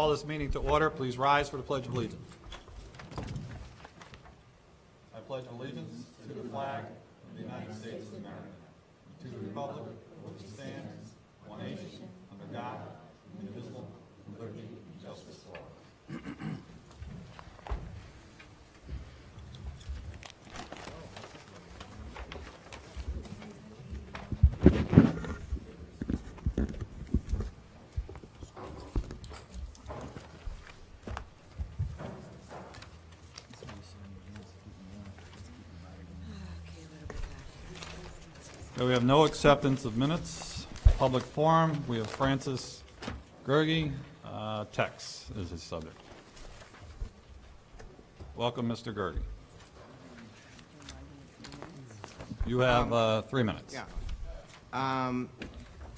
Call this meeting to order. Please rise for the Pledge of Allegiance. I pledge allegiance to the flag of the United States of America, to the republic which stands one nation under God, indivisible, with liberty and justice for all. We have no acceptance of minutes. Public forum, we have Francis Gerge. Text is his subject. Welcome, Mr. Gerge. You have 3 minutes. Yeah. Kind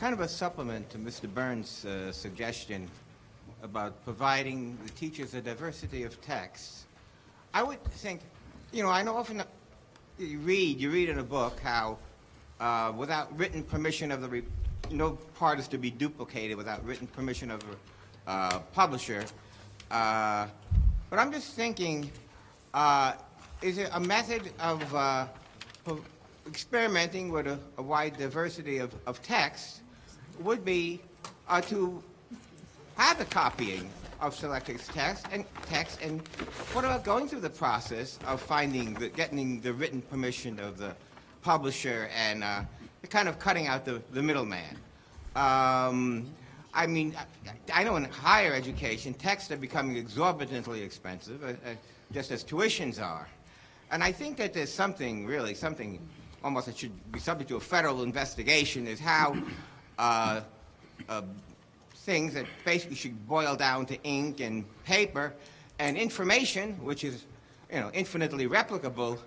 of a supplement to Mr. Burns' suggestion about providing the teachers a diversity of texts. I would think, I know often you read in a book how without written permission of the, no part is to be duplicated without written permission of the publisher. But I'm just thinking, is there a method of experimenting with a wide diversity of text would be to have the copying of selected text, and what about going through the process of getting the written permission of the publisher and kind of cutting out the middleman. I mean, I know in higher education, texts are becoming exorbitantly expensive, just as tuitions are. And I think that there's something almost that should be subject to a federal investigation, is how things that basically should boil down to ink and paper and information, which is, infinitely replicable,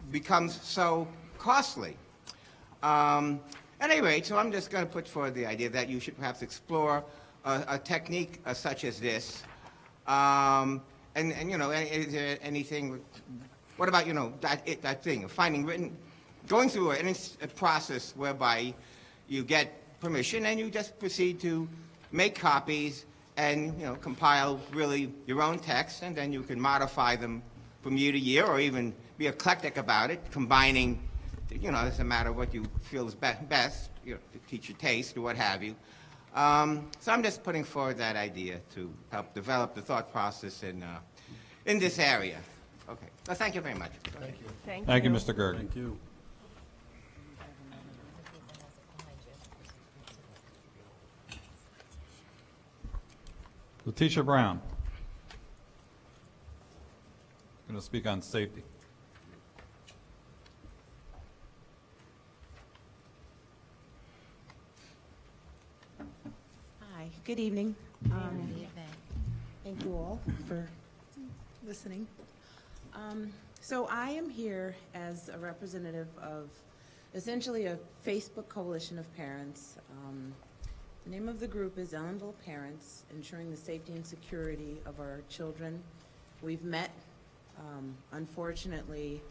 becomes so costly. At any rate, so I'm just going to put forward the idea that you should perhaps explore a technique such as this. And is there anything? What about that thing of going through a process whereby you get permission and you just proceed to make copies and compile really your own text, and then you can modify them from year to year, or even be eclectic about it, combining, it's a matter of what you feel is best, to teach your taste or what have you. So I'm just putting forward that idea to help develop the thought process in this area. Okay. Well, thank you very much. Thank you. Thank you, Mr. Gerge. Thank you. Letitia Brown. Going to speak on safety. Hi, good evening. Thank you all for listening. So I am here as a representative of essentially a Facebook coalition of parents. The name of the group is Ellenville Parents, Ensuring the Safety and Security of Our Children. We've met, unfortunately,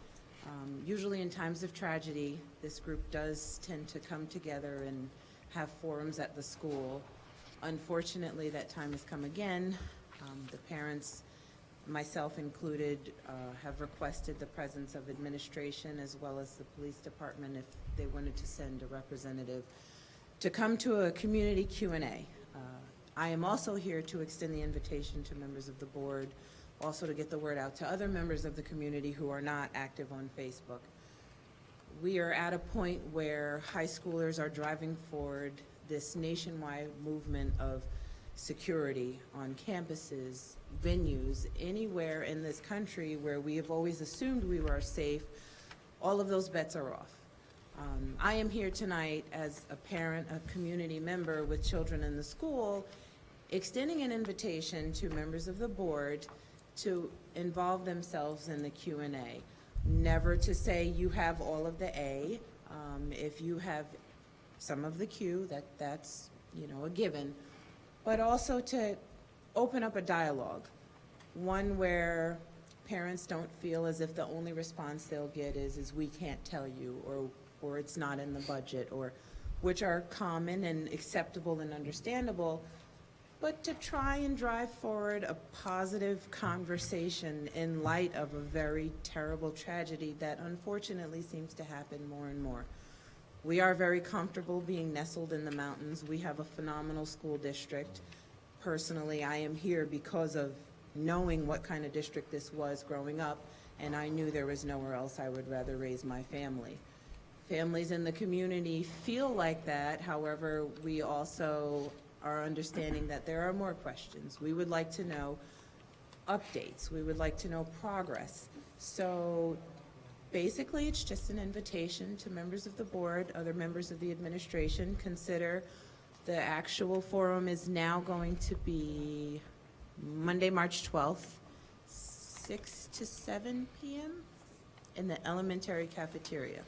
usually in times of tragedy, this group does tend to come together and have forums at the school. Unfortunately, that time has come again. The parents, myself included, have requested the presence of administration as well as the police department if they wanted to send a representative to come to a community Q&A. I am also here to extend the invitation to members of the board, also to get the word out to other members of the community who are not active on Facebook. We are at a point where high schoolers are driving forward this nationwide movement of security on campuses, venues, anywhere in this country where we have always assumed we were safe. All of those bets are off. I am here tonight as a parent, a community member with children in the school, extending an invitation to members of the board to involve themselves in the Q&A. Never to say you have all of the A. If you have some of the Q, that's a given. But also to open up a dialogue, one where parents don't feel as if the only response they'll get is we can't tell you, or it's not in the budget, or which are common and acceptable and understandable. but to try and drive forward a positive conversation in light of a very terrible tragedy that unfortunately seems to happen more and more. We are very comfortable being nestled in the mountains. We have a phenomenal school district. Personally, I am here because of knowing what kind of district this was growing up, and I knew there was nowhere else I would rather raise my family. Families in the community feel like that. However, we also are understanding that there are more questions. We would like to know updates. We would like to know progress. So basically, it's just an invitation to members of the board, other members of the administration. Consider the actual forum is now going to be Monday, March 12th, 6 to 7 p.m. in the elementary cafeteria.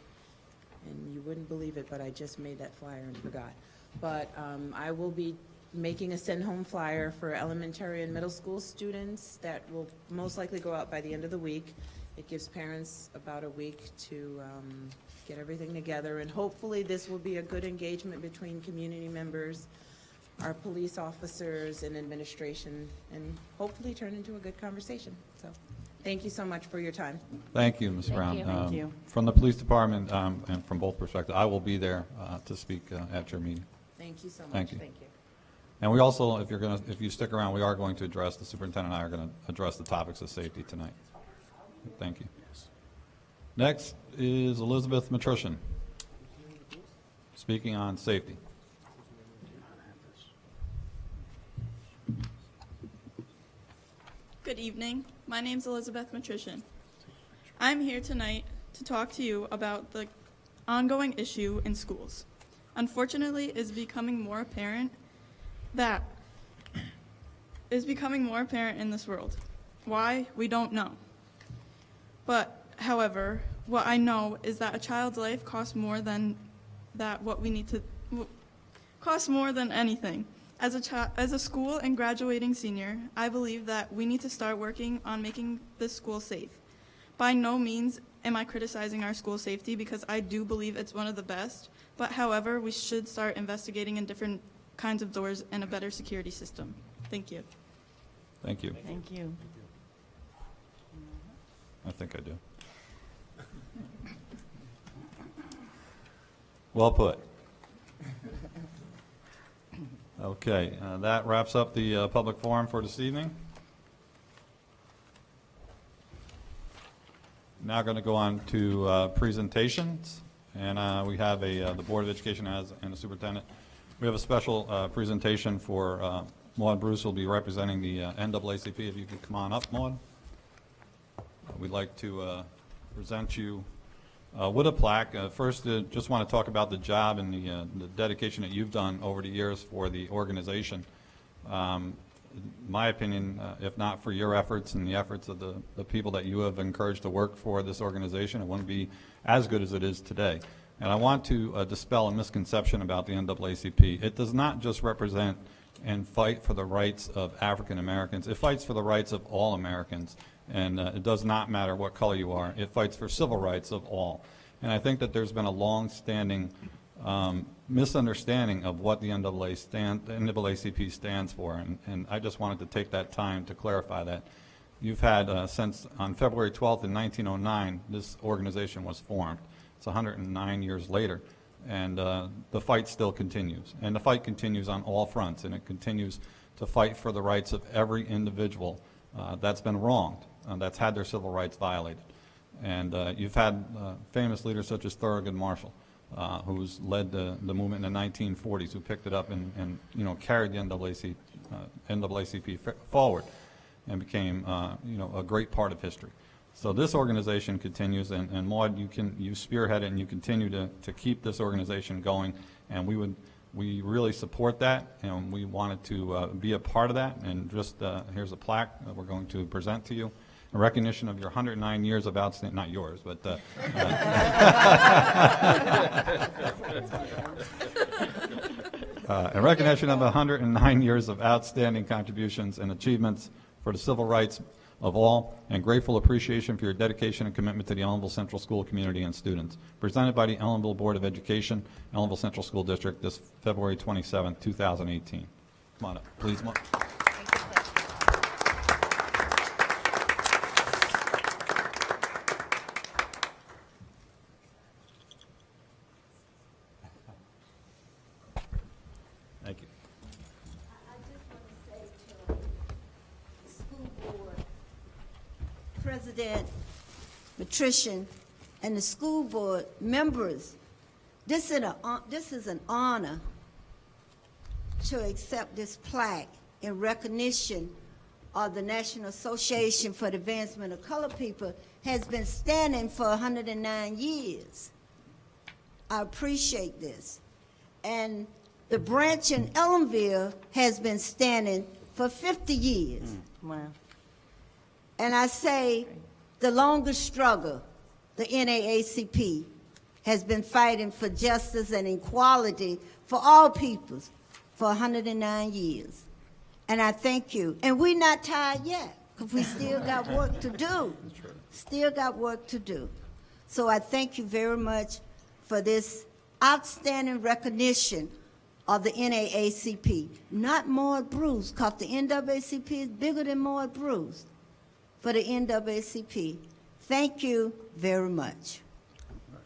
And you wouldn't believe it, but I just made that flyer and forgot. But I will be making a send-home flyer for elementary and middle school students that will most likely go out by the end of the week. It gives parents about a week to get everything together, and hopefully this will be a good engagement between community members, our police officers, and administration, and hopefully turn into a good conversation. So thank you so much for your time. Thank you, Ms. Brown. Thank you. From the police department and from both perspectives, I will be there to speak at your meeting. Thank you so much. Thank you. Thank you. And we also, if you stick around, we are going to address, the superintendent and I are going to address the topics of safety tonight. Thank you. Next is Elizabeth Matrician, speaking on safety. Good evening. My name's Elizabeth Matrician. I'm here tonight to talk to you about the ongoing issue in schools. Unfortunately, it is becoming more apparent in this world. Why? We don't know. But, however, what I know is that a child's life costs more than costs more than anything. As a school and graduating senior, I believe that we need to start working on making this school safe. By no means am I criticizing our school safety, because I do believe it's one of the best, but however, we should start investigating in different kinds of doors and a better security system. Thank you. Thank you. Thank you. I think I do. Well put. Okay, that wraps up the public forum for this evening. Now going to go on to presentations, and we have the Board of Education and the superintendent. We have a special presentation for Maud Bruce, who will be representing the NAACP. If you could come on up, Maud. We'd like to present you with a plaque. First, just want to talk about the job and the dedication that you've done over the years for the organization. My opinion, if not for your efforts and the efforts of the people that you have encouraged to work for this organization, it wouldn't be as good as it is today. And I want to dispel a misconception about the NAACP. It does not just represent and fight for the rights of African Americans. It fights for the rights of all Americans. And it does not matter what color you are. It fights for civil rights of all. And I think that there's been a long-standing misunderstanding of what the NAACP stands for. And I just wanted to take that time to clarify that. You've had, since on February 12th in 1909, this organization was formed. It's 109 years later. And the fight still continues. And the fight continues on all fronts. And it continues to fight for the rights of every individual that's been wronged, that's had their civil rights violated. And you've had famous leaders such as Thurgood Marshall, who's led the movement in the 1940s, who picked it up and carried the NAACP forward and became a great part of history. So this organization continues, and Maud, you spearhead it and you continue to keep this organization going, and we really support that, and we wanted to be a part of that. And just here's a plaque that we're going to present to you, in recognition of your 109 years of outstanding, not yours, but in recognition of 109 years of outstanding contributions and achievements for the civil rights of all, and grateful appreciation for your dedication and commitment to the Ellenville Central School community and students. Presented by the Ellenville Board of Education, Ellenville Central School District, this February 27, 2018. Come on up, please. Thank you. I just want to say to the school board president, Patrician, and the school board members, this is an honor to accept this plaque in recognition of the National Association for the Advancement of Colored People has been standing for 109 years. I appreciate this. And the branch in Ellenville has been standing for 50 years. Wow. And I say the longest struggle, the NAACP, has been fighting for justice and equality for all peoples for 109 years. And I thank you. And we're not tired yet, because we still got work to do. Still got work to do. So I thank you very much for this outstanding recognition of the NAACP. Not Maud Bruce, because the NAACP is bigger than Maud Bruce. For the NAACP, thank you very much.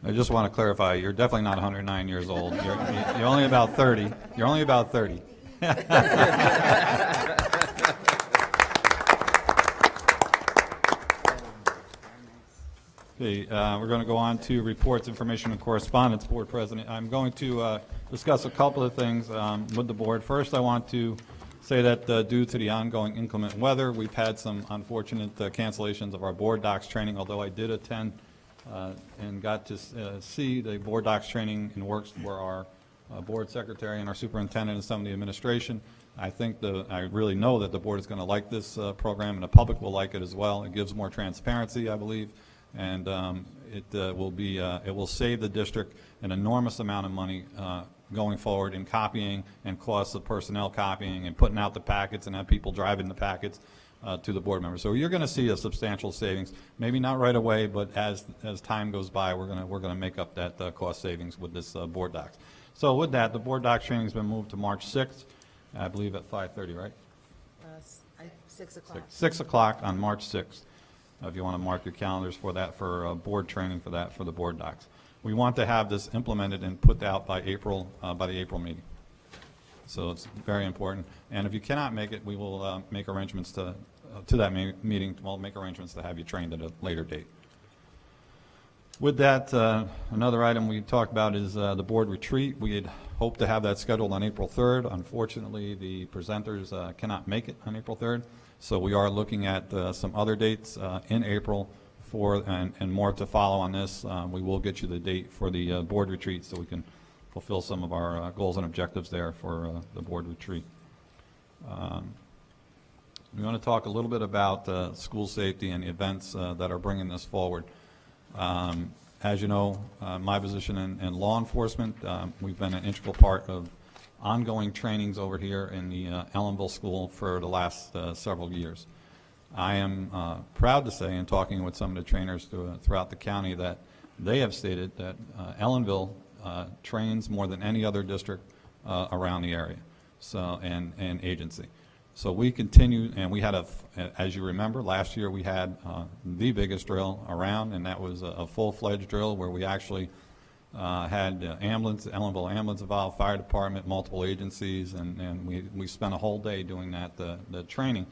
I just want to clarify, you're definitely not 109 years old. You're only about 30. You're only about 30. Okay, we're going to go on to reports, information, and correspondence. Board President, I'm going to discuss a couple of things with the board. First, I want to say that due to the ongoing inclement weather, we've had some unfortunate cancellations of our board docs training, although I did attend and got to see the board docs training in works for our board secretary and our superintendent and some of the administration. I think I really know that the board is going to like this program, and the public will like it as well. It gives more transparency, I believe, and it will save the district an enormous amount of money going forward in copying and costs of personnel copying and putting out the packets and have people driving the packets to the board members. So you're going to see a substantial savings, maybe not right away, but as time goes by, we're going to make up that cost savings with this board docs. So with that, the board docs training has been moved to March 6th, I believe at 5:30, right? 6 o'clock. 6 o'clock on March 6th. If you want to mark your calendars for that, for board training for that, for the board docs. We want to have this implemented and put out by the April meeting. So it's very important. And if you cannot make it, we will make arrangements to that meeting. We'll make arrangements to have you trained at a later date. With that, another item we talked about is the board retreat. We had hoped to have that scheduled on April 3rd. Unfortunately, the presenters cannot make it on April 3rd. So we are looking at some other dates in April and more to follow on this. We will get you the date for the board retreat so we can fulfill some of our goals and objectives there for the board retreat. We want to talk a little bit about school safety and the events that are bringing this forward. As you know, my position in law enforcement, we've been an integral part of ongoing trainings over here in the Ellenville School for the last several years. I am proud to say, in talking with some of the trainers throughout the county, that they have stated that Ellenville trains more than any other district around the area, so and agency. So we continue, and we had as you remember, last year we had the biggest drill around, and that was a full-fledged drill where we actually had Ellenville ambulance involved, fire department, multiple agencies, and we spent a whole day doing that, the training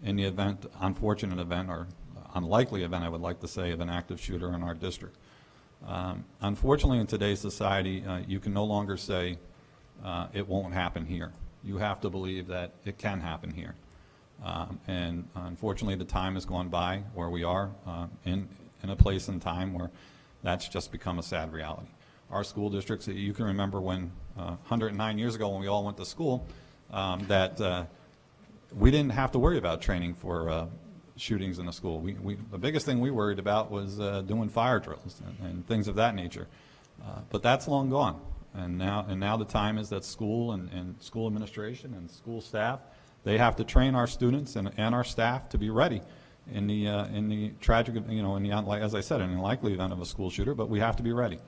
in the event, unfortunate event, or unlikely event, I would like to say, of an active shooter in our district. Unfortunately, in today's society, you can no longer say it won't happen here. You have to believe that it can happen here. And unfortunately, the time has gone by where we are in a place and time where that's just become a sad reality. Our school districts, you can remember when 109 years ago when we all went to school, that we didn't have to worry about training for shootings in the school. The biggest thing we worried about was doing fire drills and things of that nature. But that's long gone. And now the time is that school and school administration and school staff, they have to train our students and our staff to be ready in the tragic, as I said, in the unlikely event of a school shooter, but we have to be ready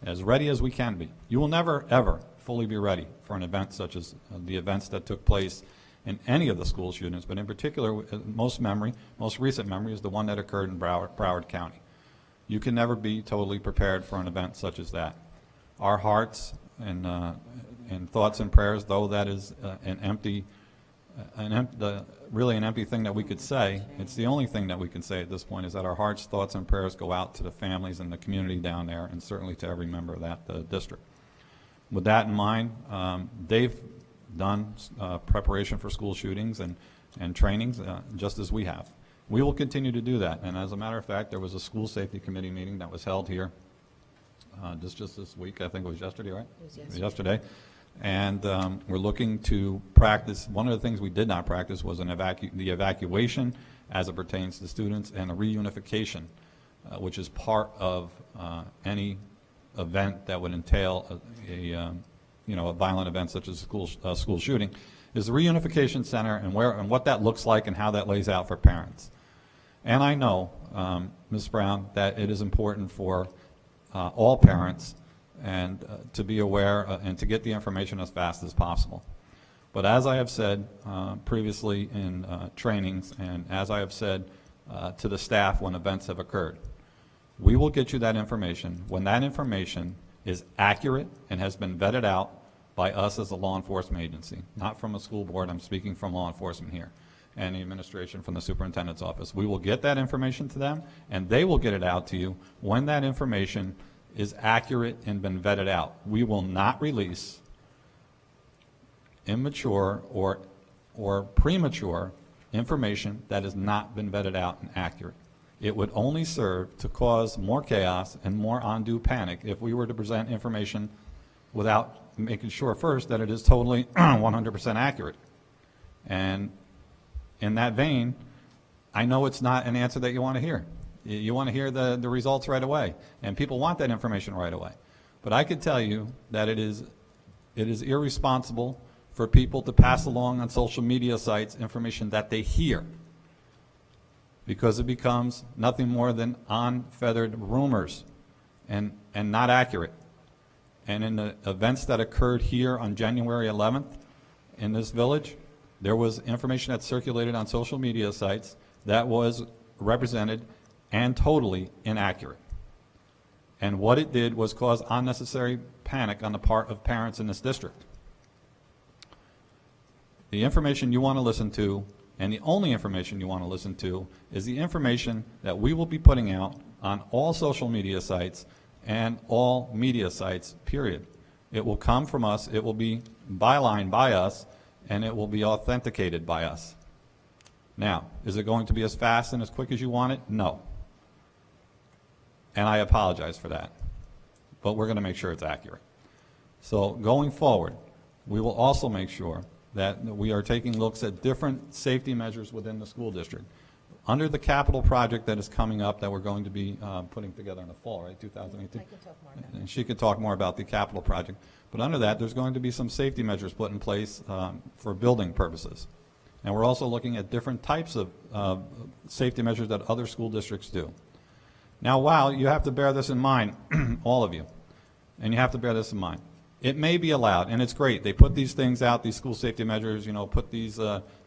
as we can be. You will never, ever fully be ready for an event such as the events that took place in any of the school shootings, but in particular, most recent memory is the one that occurred in Broward County. You can never be totally prepared for an event such as that. Our hearts and thoughts and prayers, though that is really an empty thing that we could say, it's the only thing that we can say at this point, is that our hearts, thoughts, and prayers go out to the families and the community down there, and certainly to every member of that district. With that in mind, they've done preparation for school shootings and trainings just as we have. We will continue to do that, and as a matter of fact, there was a school safety committee meeting that was held here just this week. I think it was yesterday, right? It was yesterday. And we're looking to practice. One of the things we did not practice was the evacuation as it pertains to students, and a reunification, which is part of any event that would entail a violent event such as a school shooting, is the reunification center and what that looks like and how that lays out for parents. And I know, Ms. Brown, that it is important for all parents and to be aware and to get the information as fast as possible. But as I have said previously in trainings, and as I have said to the staff when events have occurred, we will get you that information when that information is accurate and has been vetted out by us as a law enforcement agency, not from a school board. I'm speaking from law enforcement here, and the administration from the superintendent's office. We will get that information to them, and they will get it out to you when that information is accurate and been vetted out. We will not release immature or premature information that has not been vetted out and accurate. It would only serve to cause more chaos and more undue panic if we were to present information without making sure first that it is totally 100% accurate. And in that vein, I know it's not an answer that you want to hear. You want to hear the results right away, and people want that information right away. But I could tell you that it is irresponsible for people to pass along on social media sites information that they hear, because it becomes nothing more than unfeathered rumors and not accurate. And in the events that occurred here on January 11th in this village, there was information that circulated on social media sites that was represented and totally inaccurate. And what it did was cause unnecessary panic on the part of parents in this district. The information you want to listen to, and the only information you want to listen to, is the information that we will be putting out on all social media sites and all media sites, period. It will come from us, it will be bylined by us, and it will be authenticated by us. Now, is it going to be as fast and as quick as you want it? No. And I apologize for that. But we're going to make sure it's accurate. So going forward, we will also make sure that we are taking looks at different safety measures within the school district. Under the capital project that is coming up that we're going to be putting together in the fall, right, 2018? I can talk more about that. And she could talk more about the capital project. But under that, there's going to be some safety measures put in place for building purposes. And we're also looking at different types of safety measures that other school districts do. Now, while you have to bear this in mind, all of you, and you have to bear this in mind, it may be allowed, and it's great. They put these things out, these school safety measures, put these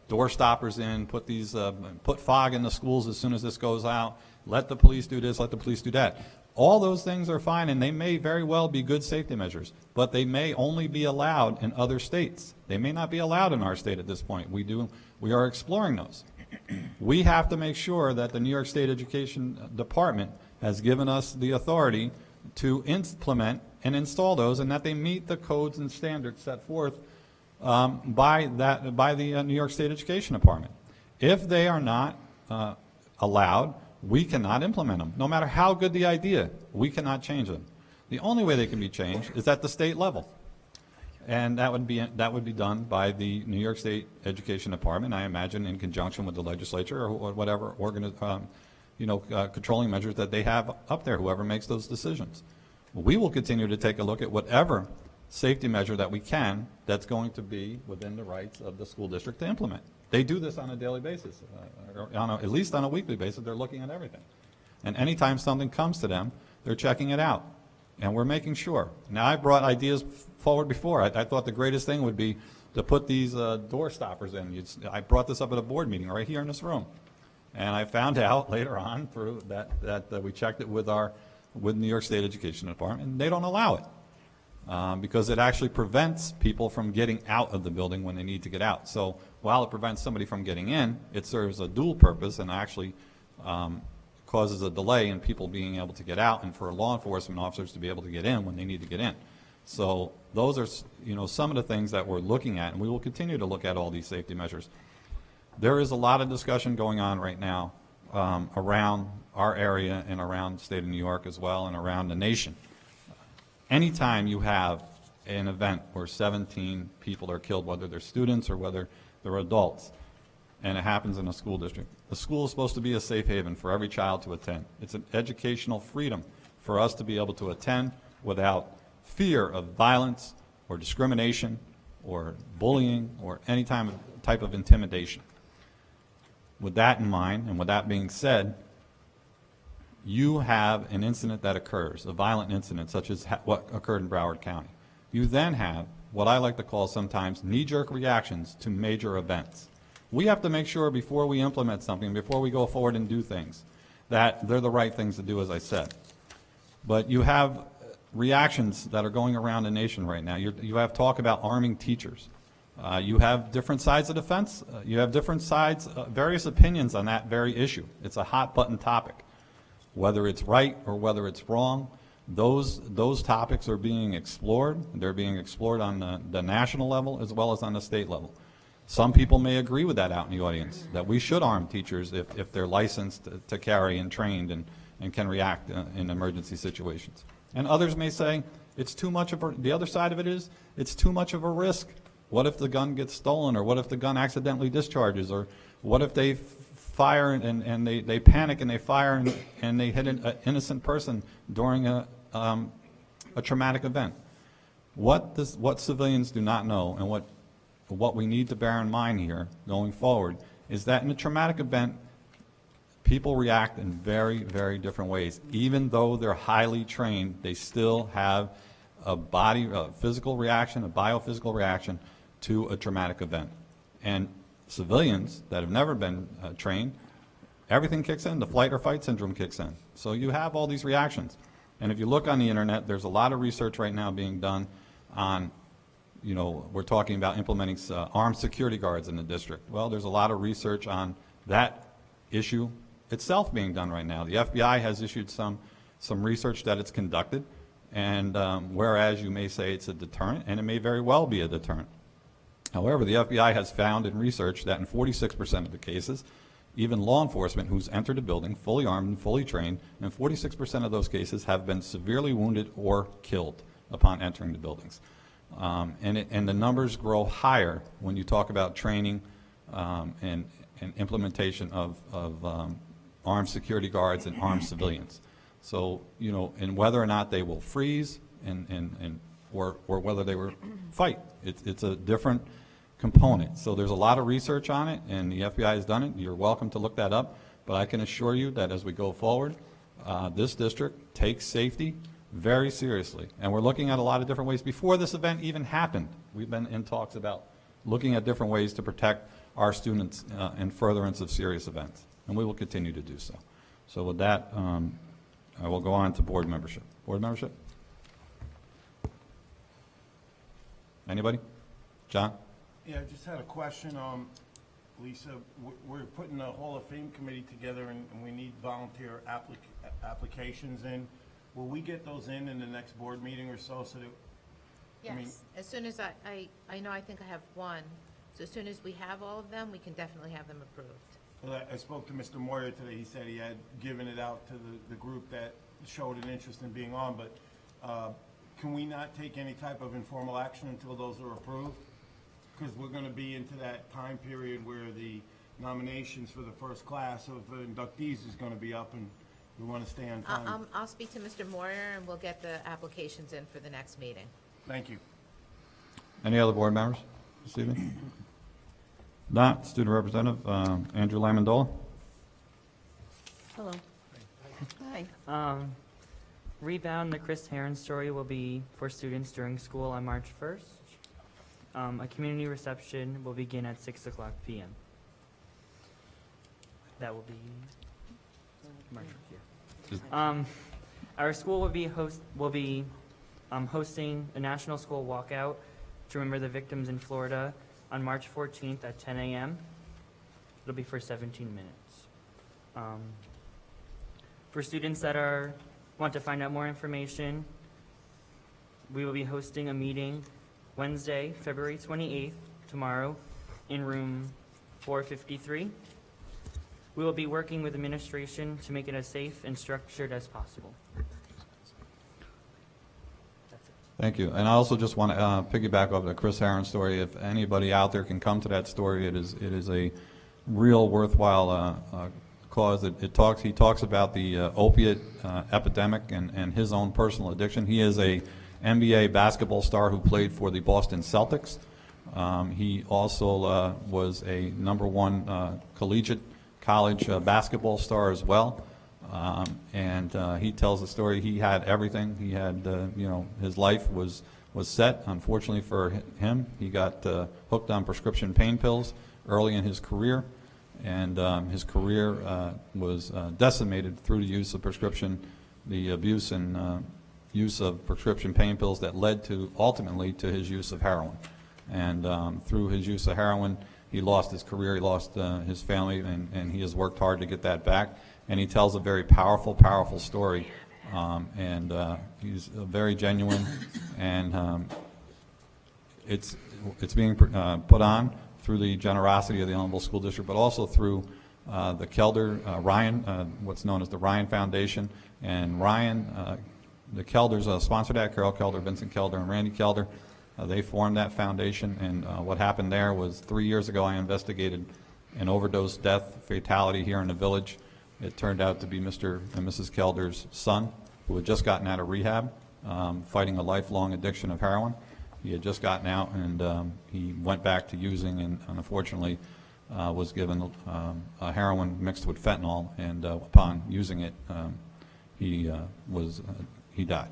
door stoppers in, put fog in the schools as soon as this goes out, let the police do this, let the police do that. All those things are fine, and they may very well be good safety measures, but they may only be allowed in other states. They may not be allowed in our state at this point. We are exploring those. We have to make sure that the New York State Education Department has given us the authority to implement and install those, and that they meet the codes and standards set forth by the New York State Education Department. If they are not allowed, we cannot implement them. No matter how good the idea, we cannot change them. The only way they can be changed is at the state level, and that would be done by the New York State Education Department, I imagine, in conjunction with the legislature or whatever controlling measures that they have up there, whoever makes those decisions. We will continue to take a look at whatever safety measure that we can that's going to be within the rights of the school district to implement. They do this on a daily basis, at least on a weekly basis. They're looking at everything. And anytime something comes to them, they're checking it out. And we're making sure. Now, I brought ideas forward before. I thought the greatest thing would be to put these door stoppers in. I brought this up at a board meeting right here in this room. And I found out later on through that we checked it with New York State Education Department, and they don't allow it because it actually prevents people from getting out of the building when they need to get out. So while it prevents somebody from getting in, it serves a dual purpose and actually causes a delay in people being able to get out and for law enforcement officers to be able to get in when they need to get in. So those are, some of the things that we're looking at, and we will continue to look at all these safety measures. There is a lot of discussion going on right now around our area and around the state of New York as well and around the nation. Anytime you have an event where 17 people are killed, whether they're students or whether they're adults, and it happens in a school district, the school is supposed to be a safe haven for every child to attend. It's an educational freedom for us to be able to attend without fear of violence or discrimination or bullying or any type of intimidation. With that in mind, and with that being said, you have an incident that occurs, a violent incident such as what occurred in Broward County. You then have what I like to call sometimes knee-jerk reactions to major events. We have to make sure before we implement something, before we go forward and do things, that they're the right things to do, as I said. But you have reactions that are going around the nation right now. You have talk about arming teachers. You have different sides of the fence. You have different sides, various opinions on that very issue. It's a hot-button topic. Whether it's right or whether it's wrong, those topics are being explored. They're being explored on the national level as well as on the state level. Some people may agree with that out in the audience, that we should arm teachers if they're licensed to carry and trained and can react in emergency situations. And others may say, it's too much of the other side of it is, it's too much of a risk. What if the gun gets stolen, or what if the gun accidentally discharges, or what if they fire and they panic and they fire and they hit an innocent person during a traumatic event? What civilians do not know, and what we need to bear in mind here going forward, is that in a traumatic event, people react in very, very different ways. Even though they're highly trained, they still have a physical reaction, a biophysical reaction to a traumatic event. And civilians that have never been trained, everything kicks in. The flight or fight syndrome kicks in. So you have all these reactions. And if you look on the internet, there's a lot of research right now being done on, we're talking about implementing armed security guards in the district. Well, there's a lot of research on that issue itself being done right now. The FBI has issued some research that it's conducted, and whereas you may say it's a deterrent, and it may very well be a deterrent. However, the FBI has found in research that in 46% of the cases, even law enforcement who's entered a building fully armed and fully trained, in 46% of those cases have been severely wounded or killed upon entering the buildings. And the numbers grow higher when you talk about training and implementation of armed security guards and armed civilians. So, and whether or not they will freeze or whether they will fight, it's a different component. So there's a lot of research on it, and the FBI has done it. You're welcome to look that up. But I can assure you that as we go forward, this district takes safety very seriously. And we're looking at a lot of different ways. Before this event even happened, we've been in talks about looking at different ways to protect our students in furtherance of serious events. And we will continue to do so. So with that, I will go on to board membership. Board membership? Anybody? John? Yeah, I just had a question. Lisa, we're putting a Hall of Fame committee together, and we need volunteer applications in. Will we get those in the next board meeting or so that, Yes, as soon as I know, I think I have one. So as soon as we have all of them, we can definitely have them approved. well, I spoke to Mr. Moyer today. He said he had given it out to the group that showed an interest in being on, but can we not take any type of informal action until those are approved? Because we're going to be into that time period where the nominations for the first class of inductees is going to be up, and we want to stay on time. I'll speak to Mr. Moyer, and we'll get the applications in for the next meeting. Thank you. Any other board members this evening? Not. Student Representative Andrew Lamondola. Hello. Hi. Rebound, the Chris Heron story will be for students during school on March 1st. A community reception will begin at 6 o'clock p.m. That will be March 1st, yeah. Our school will be hosting a National School Walkout to remember the victims in Florida on March 14th at 10 a.m. It'll be for 17 minutes. For students that want to find out more information, we will be hosting a meeting Wednesday, February 28th, tomorrow, in room 453. We will be working with administration to make it as safe and structured as possible. That's it. Thank you. And I also just want to piggyback off the Chris Heron story. If anybody out there can come to that story, it is a real worthwhile cause. He talks about the opiate epidemic and his own personal addiction. He is a NBA basketball star who played for the Boston Celtics. He also was a #1 collegiate college basketball star as well. And he tells the story. He had everything. He had, his life was set. Unfortunately for him, he got hooked on prescription pain pills early in his career. And his career was decimated through the use of the abuse and use of prescription pain pills that led ultimately to his use of heroin. And through his use of heroin, he lost his career, he lost his family, and he has worked hard to get that back. And he tells a very powerful, powerful story. And he's very genuine, and it's being put on through the generosity of the Ellenville School District, but also through the Kelder, Ryan, what's known as the Ryan Foundation. And Ryan, the Kelders sponsored that, Carol Kelder, Vincent Kelder, and Randy Kelder. They formed that foundation, and what happened there was 3 years ago I investigated an overdose death fatality here in the village. It turned out to be Mr. and Mrs. Kelder's son, who had just gotten out of rehab, fighting a lifelong addiction of heroin. He had just gotten out, and he went back to using, and unfortunately was given a heroin mixed with fentanyl, and upon using it, he died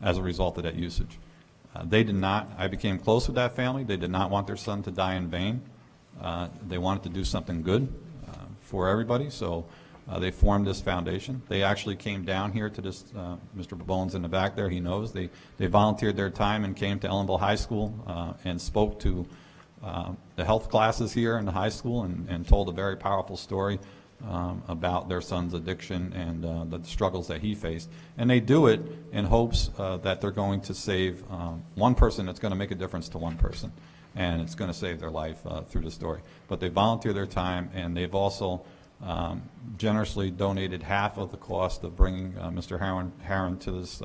as a result of that usage. They did not. I became close with that family. They did not want their son to die in vain. They wanted to do something good for everybody, so they formed this foundation. They actually came down here to this, Mr. Babone's in the back there, he knows. They volunteered their time and came to Ellenville High School and spoke to the health classes here in the high school and told a very powerful story about their son's addiction and the struggles that he faced. And they do it in hopes that they're going to save one person that's going to make a difference to one person. And it's going to save their life through the story. But they volunteer their time, and they've also generously donated half of the cost of bringing Mr. Heron to this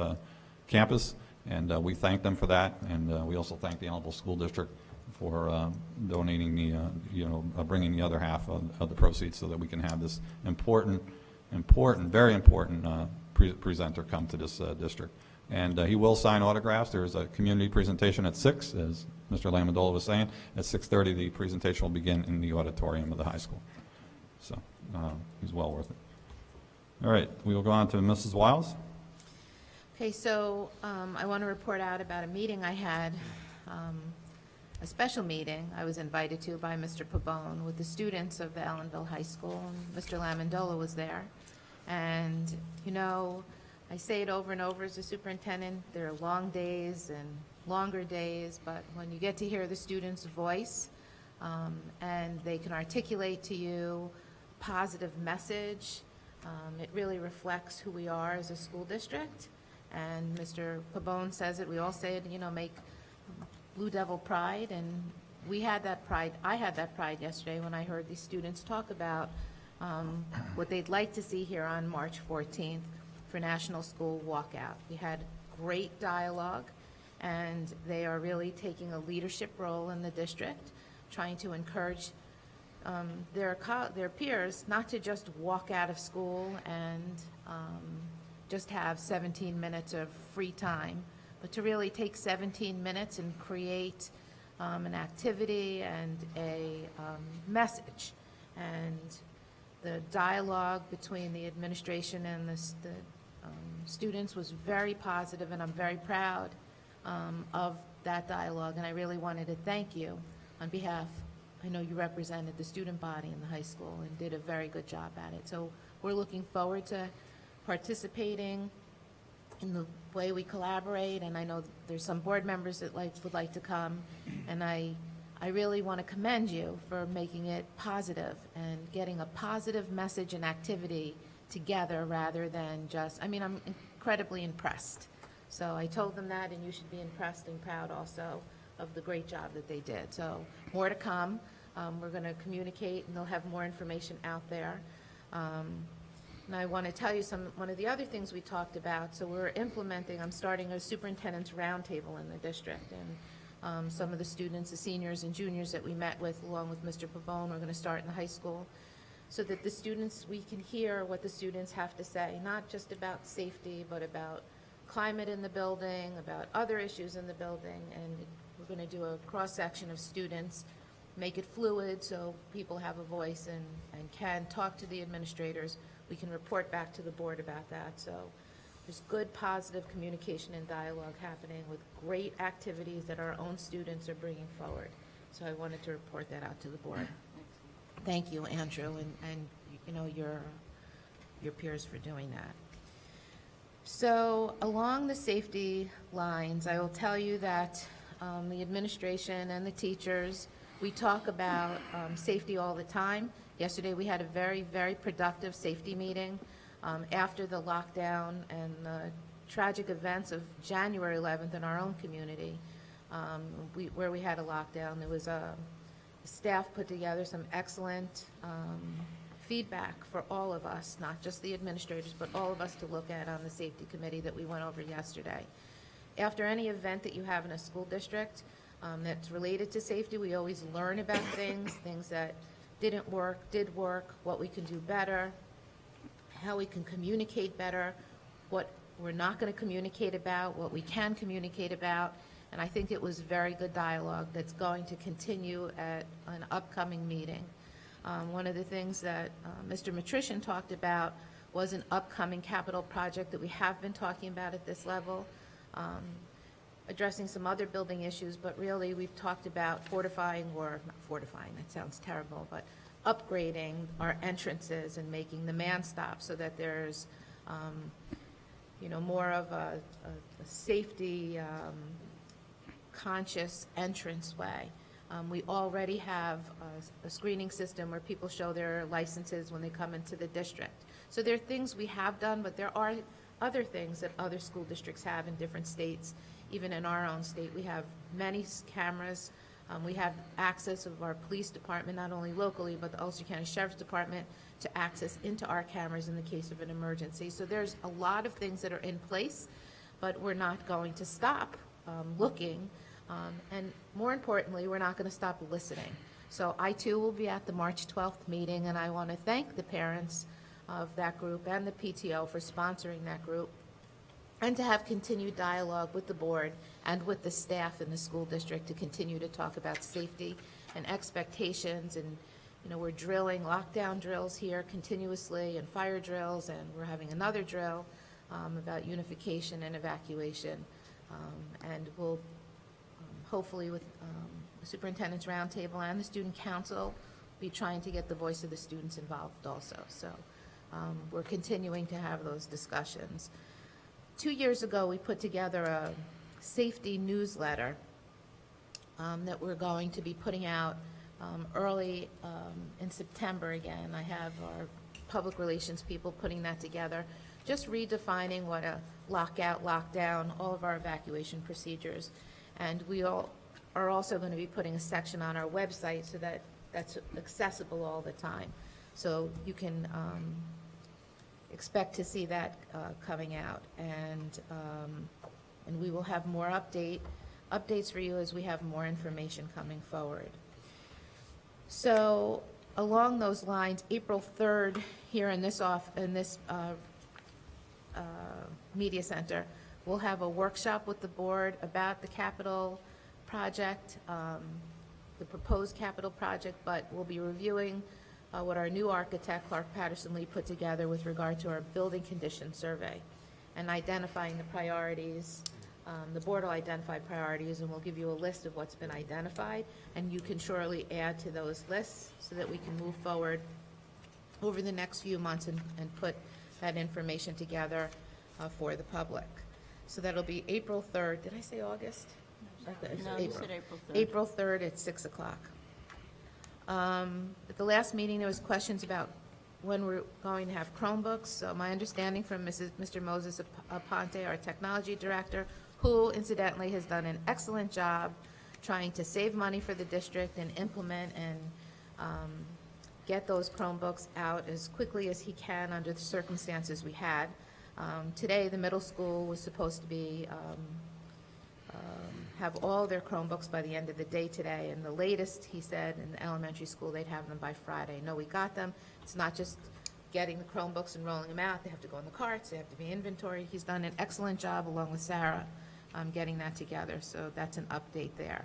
campus. And we thank them for that. And we also thank the Ellenville School District for donating bringing the other half of the proceeds so that we can have this very important presenter come to this district. And he will sign autographs. There's a community presentation at 6, as Mr. Lamondola was saying. At 6:30, the presentation will begin in the auditorium of the high school. So he's well worth it. All right, we will go on to Mrs. Wiles. Okay, so I want to report out about a meeting I had, a special meeting I was invited to by Mr. Pabone with the students of the Ellenville High School. Mr. Lamondola was there. And, I say it over and over as a superintendent, there are long days and longer days, but when you get to hear the student's voice and they can articulate to you positive message, it really reflects who we are as a school district. And Mr. Pabone says it, we all say it, make Blue Devil pride, and we had that pride. I had that pride yesterday when I heard these students talk about what they'd like to see here on March 14th for National School Walkout. We had great dialogue, and they are really taking a leadership role in the district, trying to encourage their peers not to just walk out of school and just have 17 minutes of free time, but to really take 17 minutes and create an activity and a message. And the dialogue between the administration and the students was very positive, and I'm very proud of that dialogue, and I really wanted to thank you on behalf. I know you represented the student body in the high school and did a very good job at it. So we're looking forward to participating in the way we collaborate, and I know there's some board members that would like to come, and I really want to commend you for making it positive and getting a positive message and activity together rather than just, I'm incredibly impressed. So I told them that, and you should be impressed and proud also of the great job that they did. So more to come. We're going to communicate, and they'll have more information out there. And I want to tell you one of the other things we talked about. So we're implementing, I'm starting a superintendent's roundtable in the district, and some of the students, the seniors and juniors that we met with, along with Mr. Pavone, we're going to start in the high school, so that the students, we can hear what the students have to say, not just about safety, but about climate in the building, about other issues in the building, and we're going to do a cross-section of students, make it fluid so people have a voice and can talk to the administrators. We can report back to the board about that. So there's good, positive communication and dialogue happening with great activities that our own students are bringing forward. So I wanted to report that out to the board. Thank you, Andrew, and your peers for doing that. So along the safety lines, I will tell you that the administration and the teachers, we talk about safety all the time. Yesterday, we had a very, very productive safety meeting after the lockdown and the tragic events of January 11th in our own community, where we had a lockdown. There was staff put together some excellent feedback for all of us, not just the administrators, but all of us to look at on the safety committee that we went over yesterday. After any event that you have in a school district that's related to safety, we always learn about things that didn't work, did work, what we can do better, how we can communicate better, what we're not going to communicate about, what we can communicate about. And I think it was very good dialogue that's going to continue at an upcoming meeting. One of the things that Mr. Matrician talked about was an upcoming capital project that we have been talking about at this level, addressing some other building issues, but really we've talked about fortifying, or not fortifying, that sounds terrible, but upgrading our entrances and making the man stop so that there's more of a safety conscious entranceway. We already have a screening system where people show their licenses when they come into the district. So there are things we have done, but there are other things that other school districts have in different states. Even in our own state, we have many cameras. We have access of our police department, not only locally, but the Ulster County Sheriff's Department, to access into our cameras in the case of an emergency. So there's a lot of things that are in place, but we're not going to stop looking. And more importantly, we're not going to stop listening. So I too will be at the March 12th meeting, and I want to thank the parents of that group and the PTO for sponsoring that group, and to have continued dialogue with the board and with the staff in the school district to continue to talk about safety and expectations. And we're drilling lockdown drills here continuously, and fire drills, and we're having another drill about unification and evacuation. And we'll hopefully with the superintendent's roundtable and the student council be trying to get the voice of the students involved also. So we're continuing to have those discussions. 2 years ago, we put together a safety newsletter that we're going to be putting out early in September again. I have our public relations people putting that together, just redefining what a lockout, lockdown, all of our evacuation procedures. And we are also going to be putting a section on our website so that that's accessible all the time. So you can expect to see that coming out, and we will have more updates for you as we have more information coming forward. So along those lines, April 3rd here in this media center, we'll have a workshop with the board about the capital project, the proposed capital project, but we'll be reviewing what our new architect, Clark Patterson Lee, put together with regard to our building condition survey. and identifying the priorities. The board will identify priorities, and we'll give you a list of what's been identified, and you can surely add to those lists so that we can move forward over the next few months and put that information together for the public. So that'll be April 3rd. Did I say August? No, you said April 3rd. April 3rd at 6 o'clock. At the last meeting, there was questions about when we're going to have Chromebooks. So my understanding from Mr. Moses Aponte, our technology director, who incidentally has done an excellent job trying to save money for the district and implement and get those Chromebooks out as quickly as he can under the circumstances we had. Today, the middle school was supposed to be have all their Chromebooks by the end of the day today, and the latest, he said, in the elementary school, they'd have them by Friday. No, we got them. It's not just getting the Chromebooks and rolling them out. They have to go in the carts. They have to be inventoried. He's done an excellent job, along with Sarah, getting that together. So that's an update there.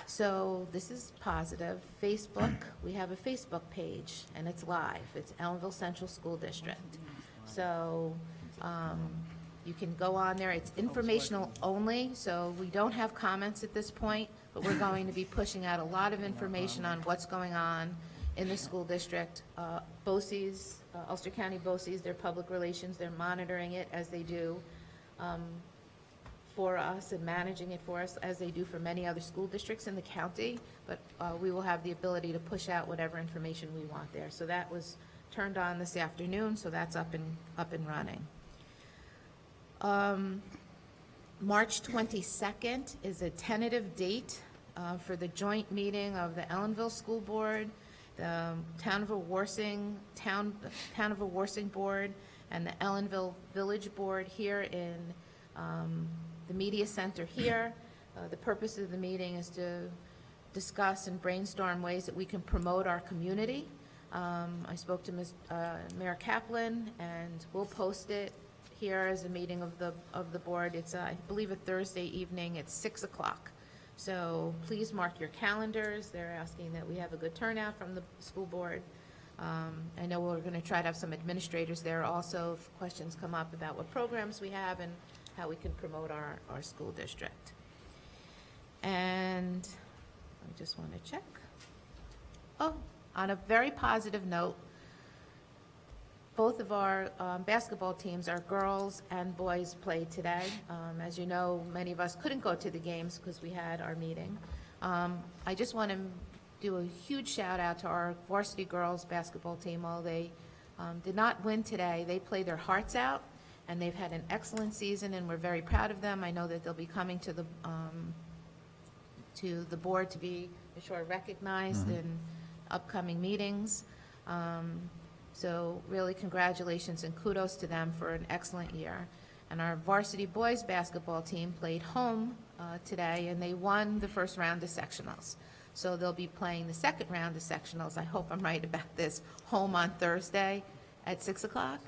So this is positive. Facebook, we have a Facebook page, and it's live. It's Ellenville Central School District. So you can go on there. It's informational only, so we don't have comments at this point, but we're going to be pushing out a lot of information on what's going on in the school district. BOCES, Ulster County BOCES, their public relations, they're monitoring it as they do for us and managing it for us as they do for many other school districts in the county, but we will have the ability to push out whatever information we want there. So that was turned on this afternoon, so that's up and running. March 22nd is a tentative date for the joint meeting of the Ellenville School Board, the Town of Awarsing Board, and the Ellenville Village Board here in the Media Center here. The purpose of the meeting is to discuss and brainstorm ways that we can promote our community. I spoke to Mayor Kaplan, and we'll post it here as a meeting of the board. It's, I believe, a Thursday evening at 6 o'clock. So please mark your calendars. They're asking that we have a good turnout from the school board. I know we're going to try to have some administrators there also if questions come up about what programs we have and how we can promote our school district. And I just want to check. Oh, on a very positive note, both of our basketball teams, our girls and boys, played today. As you know, many of us couldn't go to the games because we had our meeting. I just want to do a huge shout out to our varsity girls basketball team. While they did not win today, they played their hearts out, and they've had an excellent season, and we're very proud of them. I know that they'll be coming to the board to be recognized in upcoming meetings. So really congratulations and kudos to them for an excellent year. And our varsity boys basketball team played home today, and they won the first round of sectionals. So they'll be playing the second round of sectionals, I hope I'm right about this, home on Thursday at 6 o'clock?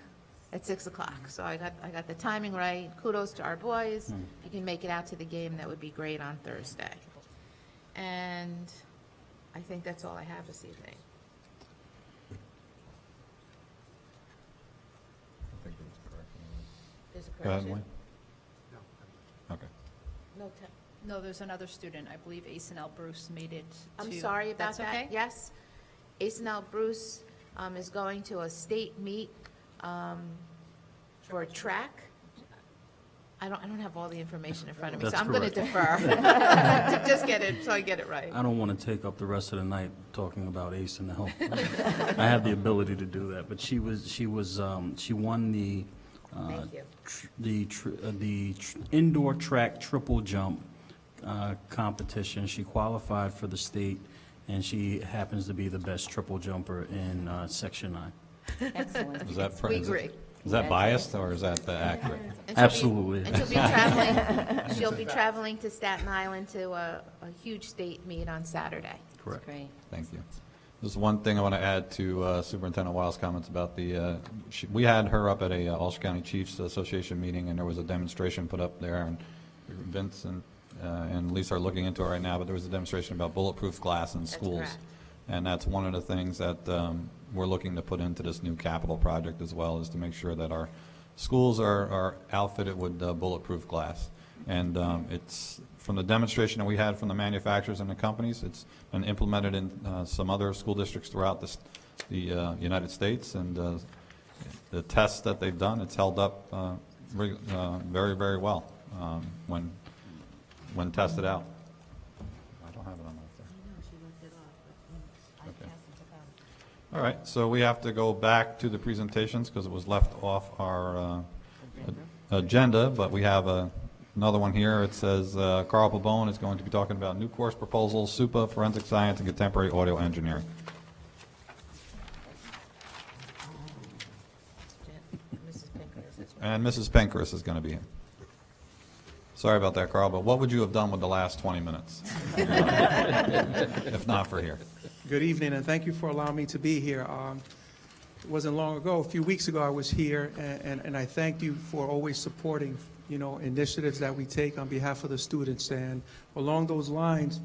At 6 o'clock. So I got the timing right. Kudos to our boys. If you can make it out to the game, that would be great on Thursday. And I think that's all I have this evening. There's a Go ahead, correction? Wayne. Okay. No, there's another student, I believe Asenel Bruce made it to. I'm sorry about That's that. okay? Yes. Asenel Bruce is going to a state meet for track. I don't have all the information in front of me, so That's I'm going to correct. defer to just get it, so I get it right. I don't want to take up the rest of the night talking about Ace and L. I have the ability to do that, but she won the Thank you. indoor track triple jump competition. She qualified for the state, and she happens to be the best triple jumper in Section 9. Excellent. Is that, We agree. is that biased, or is that accurate? And she'll be- Absolutely. And she'll be traveling, she'll be traveling to Staten Island to a huge state meet on Saturday. Correct. Great. Thank you. Just one thing I want to add to Superintendent Wiles' comments about the, we had her up at a Ulster County Chiefs Association meeting, and there was a demonstration put up there, and Vince and Lisa are looking into it right now, but there was a demonstration about bulletproof glass in schools. correct. And that's one of the things that we're looking to put into this new capital project as well, is to make sure that our schools are outfitted with bulletproof glass. And it's, from the demonstration that we had from the manufacturers and the companies, it's been implemented in some other school districts throughout the United States. And the tests that they've done, it's held up very, very well when tested out. I don't have it on my there. Okay. All right, so we have to go back to the presentations because it was left off our agenda, but we have another one here. It says Carl Pabone is going to be talking about new course proposals, SUPA, Forensic Science, and Contemporary Audio Engineering. And Mrs. Pinkerus is going to be here. Sorry about that, Carl, but what would you have done with the last 20 minutes if not for here? Good evening, and thank you for allowing me to be here. It wasn't long ago, a few weeks ago, I was here, and I thank you for always supporting, initiatives that we take on behalf of the students. And along those lines,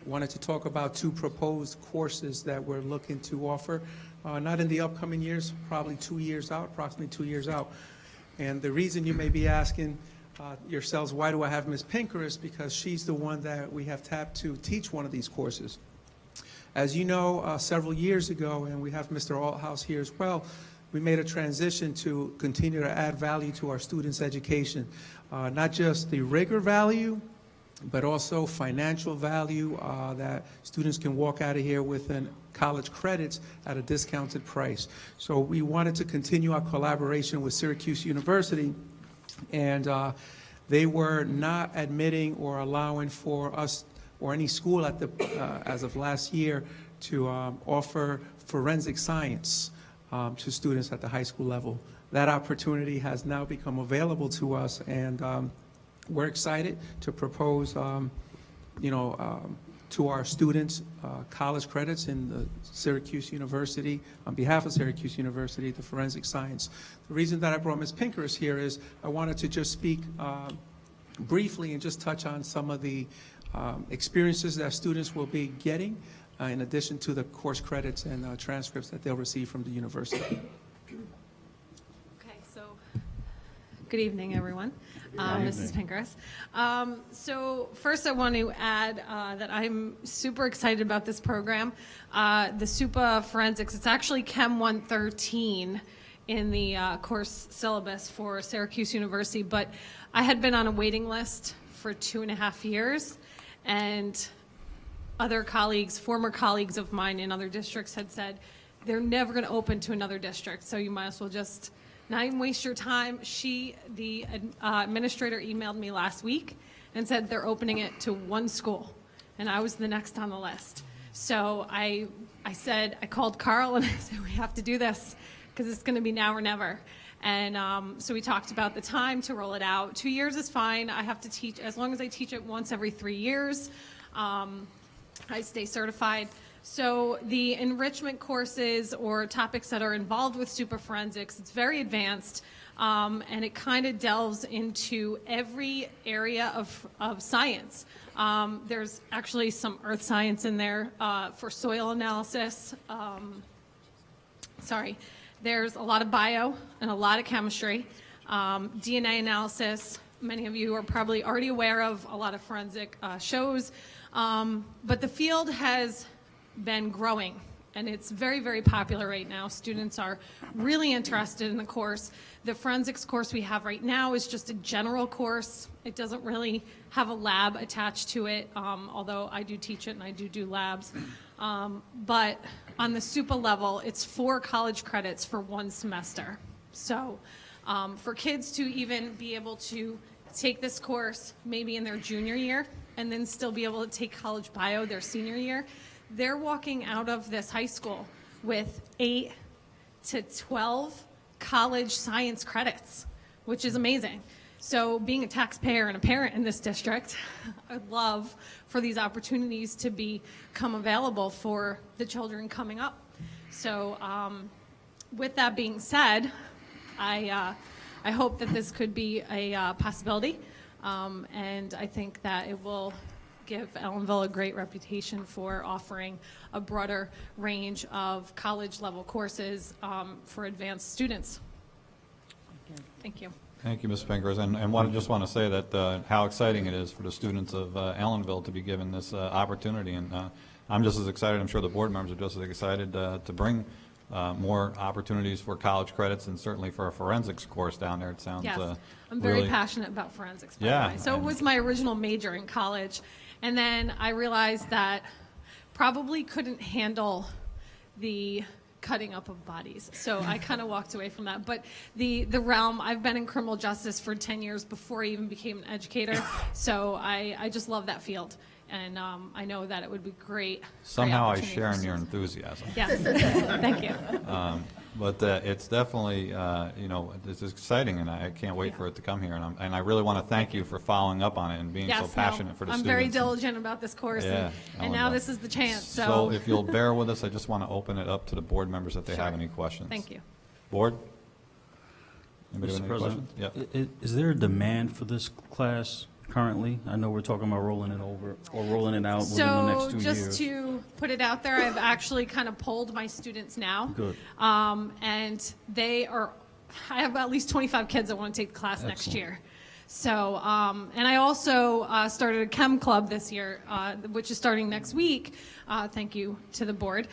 wanted to talk about two proposed courses that we're looking to offer, not in the upcoming years, probably 2 years out, approximately 2 years out. And the reason you may be asking yourselves, why do I have Ms. Pinkerus? Because she's the one that we have tapped to teach one of these courses. As you know, several years ago, and we have Mr. Althouse here as well, we made a transition to continue to add value to our students' education. Not just the rigor value, but also financial value that students can walk out of here with college credits at a discounted price. So we wanted to continue our collaboration with Syracuse University, and they were not admitting or allowing for us or any school at as of last year to offer forensic science to students at the high school level. That opportunity has now become available to us, and we're excited to propose, to our students college credits in the Syracuse University, on behalf of Syracuse University, the forensic science. The reason that I brought Ms. Pinkerus here is I wanted to just speak briefly and just touch on some of the experiences that students will be getting in addition to the course credits and transcripts that they'll receive from the university. Okay, so good evening, everyone. Mrs. Pinkerus. So first I want to add that I'm super excited about this program. The SUPA Forensics, it's actually Chem 113 in the course syllabus for Syracuse University, but I had been on a waiting list for 2.5 years, and other colleagues, former colleagues of mine in other districts had said, they're never going to open to another district, so you might as well just not even waste your time. The administrator emailed me last week and said they're opening it to one school, and I was the next on the list. So I called Carl and I said, we have to do this because it's going to be now or never. And so we talked about the time to roll it out. 2 years is fine. I have to teach, as long as I teach it once every 3 years, I stay certified. So the enrichment courses or topics that are involved with SUPA Forensics, it's very advanced, and it kind of delves into every area of science. There's actually some earth science in there for soil analysis. There's a lot of bio and a lot of chemistry, DNA analysis. Many of you are probably already aware of a lot of forensic shows, but the field has been growing, and it's very, very popular right now. Students are really interested in the course. The forensics course we have right now is just a general course. It doesn't really have a lab attached to it, although I do teach it and I do labs. But on the SUPA level, it's 4 college credits for 1 semester. So for kids to even be able to take this course maybe in their junior year and then still be able to take college bio their senior year, they're walking out of this high school with 8 to 12 college science credits, which is amazing. So being a taxpayer and a parent in this district, I'd love for these opportunities to become available for the children coming up. So with that being said, I hope that this could be a possibility, and I think that it will give Ellenville a great reputation for offering a broader range of college-level courses for advanced students. Thank you. Thank you, Ms. Pinkers, and just want to say that how exciting it is for the students of Allenville to be given this opportunity, and I'm just as excited, I'm sure the board members are just as excited to bring more opportunities for college credits and certainly for a forensics course down there. It sounds Yes, I'm very really passionate about forensics, by Yeah, the way. So it and- was my original major in college, and then I realized that probably couldn't handle the cutting up of bodies. So I kind of walked away from that. But the realm, I've been in criminal justice for 10 years before I even became an educator. So I just love that field. And I know that it would be great. Somehow I opportunity share for in your students. enthusiasm. Yes, thank you. But it's definitely, it's exciting, and I can't wait for it to come here. And I really want to thank you for following up on it and being so Yes, no, passionate for the I'm students. very diligent about this course, Yeah, and now this is the chance. So if you'll bear with us, I just want to open it up to the board members if they have any questions. Thank you. Board? Anybody have Mr. any President, questions? Yep. is there a demand for this class currently? I know we're talking about rolling it over or rolling it out within the next 2 So years. just to put it out there, I've actually kind of polled my students now. Good. And I have at least 25 kids that want to take the class next Excellent. year. So, and I also started a chem club this year, which is starting next week. Thank you to the board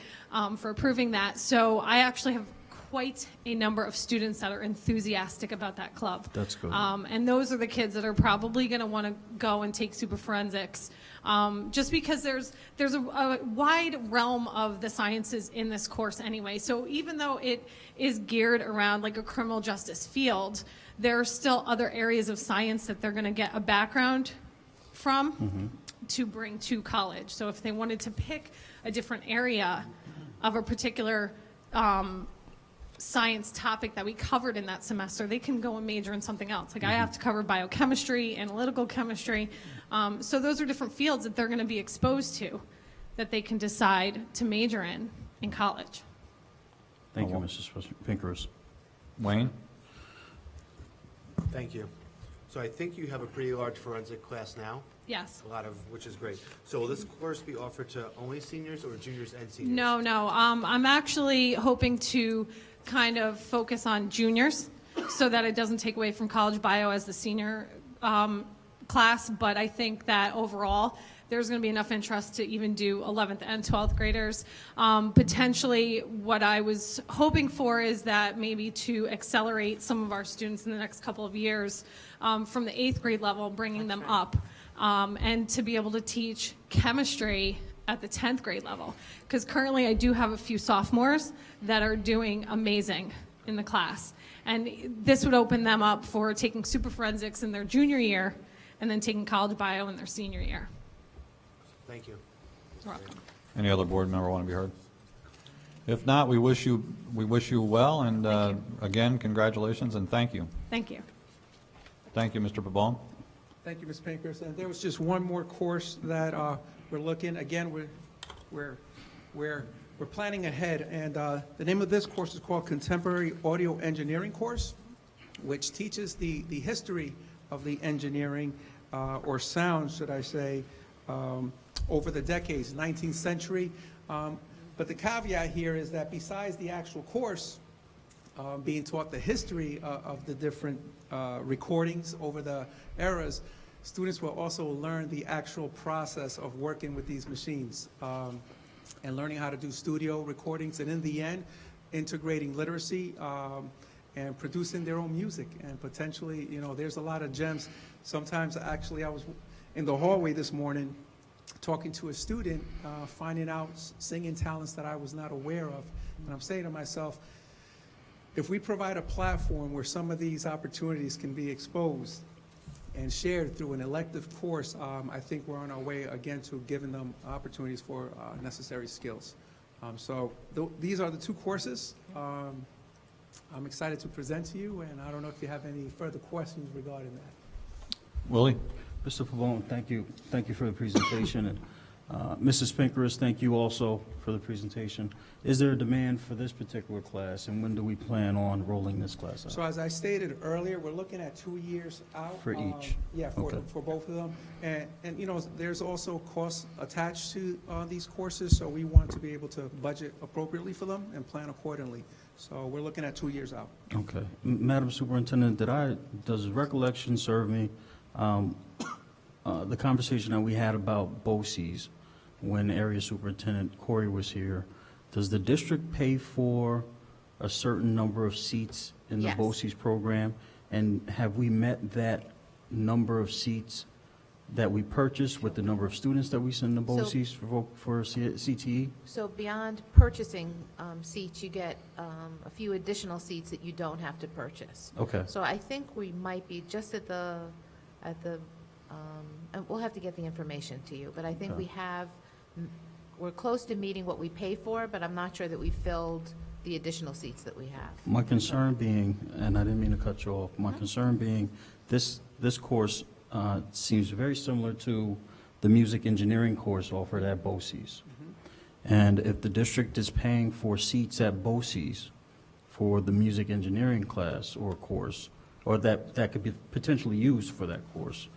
for approving that. So I actually have quite a number of students that are enthusiastic about that club. That's good. And those are the kids that are probably going to want to go and take super forensics, just because there's a wide realm of the sciences in this course anyway. So even though it is geared around like a criminal justice field, there are still other areas of science that they're going to get a background from to bring to college. So if they wanted to pick a different area of a particular science topic that we covered in that semester, they can go and major in something else. Like I have to cover biochemistry, analytical chemistry. So those are different fields that they're going to be exposed to that they can decide to major in college. Thank you, Mrs. Pinkers. Wayne? Thank you. So I think you have a pretty large forensic class now, Yes. a lot of, which is great. So will this course be offered to only seniors or juniors and seniors? No. I'm actually hoping to kind of focus on juniors so that it doesn't take away from college bio as the senior class. But I think that overall, there's going to be enough interest to even do 11th and 12th graders. Potentially, what I was hoping for is that maybe to accelerate some of our students in the next couple of years from the 8th grade level, bringing them up, and to be able to teach chemistry at the 10th grade level. Because currently I do have a few sophomores that are doing amazing in the class. And this would open them up for taking super forensics in their junior year and then taking college bio in their senior year. Thank you. You're welcome. Any other board member want to be heard? If not, we wish you well, and again, congratulations and thank you. Thank you. Thank you, Mr. Pabon. Thank you, Ms. Pinkers. And there was just one more course that we're looking. Again, we're planning ahead, and the name of this course is called Contemporary Audio Engineering Course, which teaches the history of the engineering or sound, should I say, over the decades, 19th century. But the caveat here is that besides the actual course being taught the history of the different recordings over the eras, students will also learn the actual process of working with these machines and learning how to do studio recordings, and in the end, integrating literacy and producing their own music. And potentially, there's a lot of gems. Sometimes, actually, I was in the hallway this morning talking to a student, finding out singing talents that I was not aware of. And I'm saying to myself, if we provide a platform where some of these opportunities can be exposed and shared through an elective course, I think we're on our way again to giving them opportunities for necessary skills. So these are the two courses I'm excited to present to you, and I don't know if you have any further questions regarding that. Willie? Mr. Pabon, thank you for the presentation. And Mrs. Pinkerus, thank you also for the presentation. Is there a demand for this particular class, and when do we plan on rolling this class out? So as I stated earlier, we're looking at 2 years out. For each? Yeah, Okay. for both of them. And, you know, there's also costs attached to these courses, so we want to be able to budget appropriately for them and plan accordingly. So we're looking at 2 years out. Okay. Madam Superintendent, does recollection serve me, the conversation that we had about BOCES when Area Superintendent Corey was here, does the district pay for a certain number of seats in the Yes. BOCES program? And have we met that number of seats that we purchase with the number of students that we send to BOCES for CTE? So beyond purchasing seats, you get a few additional seats that you don't have to purchase. Okay. So I think we might be just at the, and we'll have to get the information to you, but I think Okay. we're close to meeting what we pay for, but I'm not sure that we filled the additional seats that we have. My concern being, and I didn't mean to cut you off, my concern being, this course seems very similar to the music engineering course offered at BOCES. And if the district is paying for seats at BOCES for the music engineering class or course, or that could be potentially used for that course,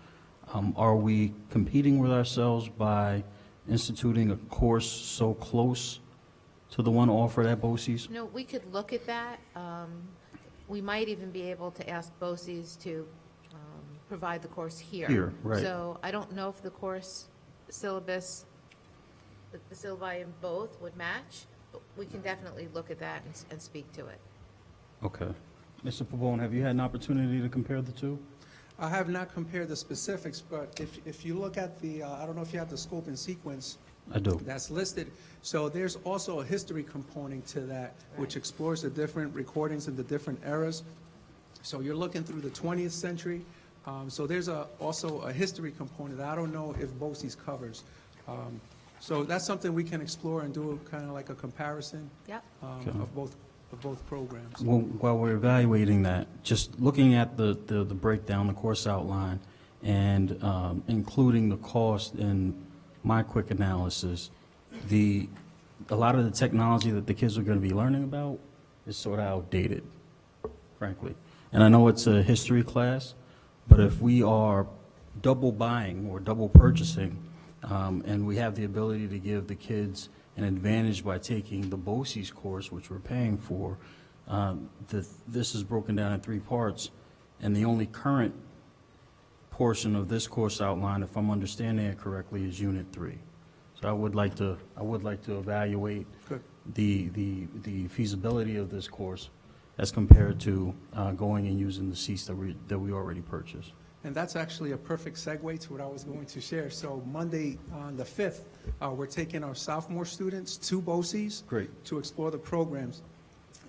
are we competing with ourselves by instituting a course so close to the one offered at BOCES? No, we could look at that. We might even be able to ask BOCES to provide the course here. Here, right. So I don't know if the course syllabus, the syllabi in both would match, but we can definitely look at that and speak to it. Okay. Mr. Pabon, have you had an opportunity to compare the two? I have not compared the specifics, but if you look at the, I don't know if you have the scope and sequence I do. that's listed. So there's also a history component to that, which explores the different recordings and the different eras. So you're looking through the 20th century. So there's also a history component that I don't know if BOCES covers. So that's something we can explore and do kind of like a comparison Yep. Okay. of both programs. Well, while we're evaluating that, just looking at the breakdown, the course outline, and including the cost in my quick analysis, a lot of the technology that the kids are going to be learning about is sort of outdated, frankly. And I know it's a history class, but if we are double buying or double purchasing, and we have the ability to give the kids an advantage by taking the BOCES course, which we're paying for, this is broken down in 3 parts, and the only current portion of this course outline, if I'm understanding it correctly, is Unit 3. So I would like to evaluate Good. the feasibility of this course as compared to going and using the seats that we already purchased. And that's actually a perfect segue to what I was going to share. So Monday, on the 5th, we're taking our sophomore students to BOCES Great. to explore the programs.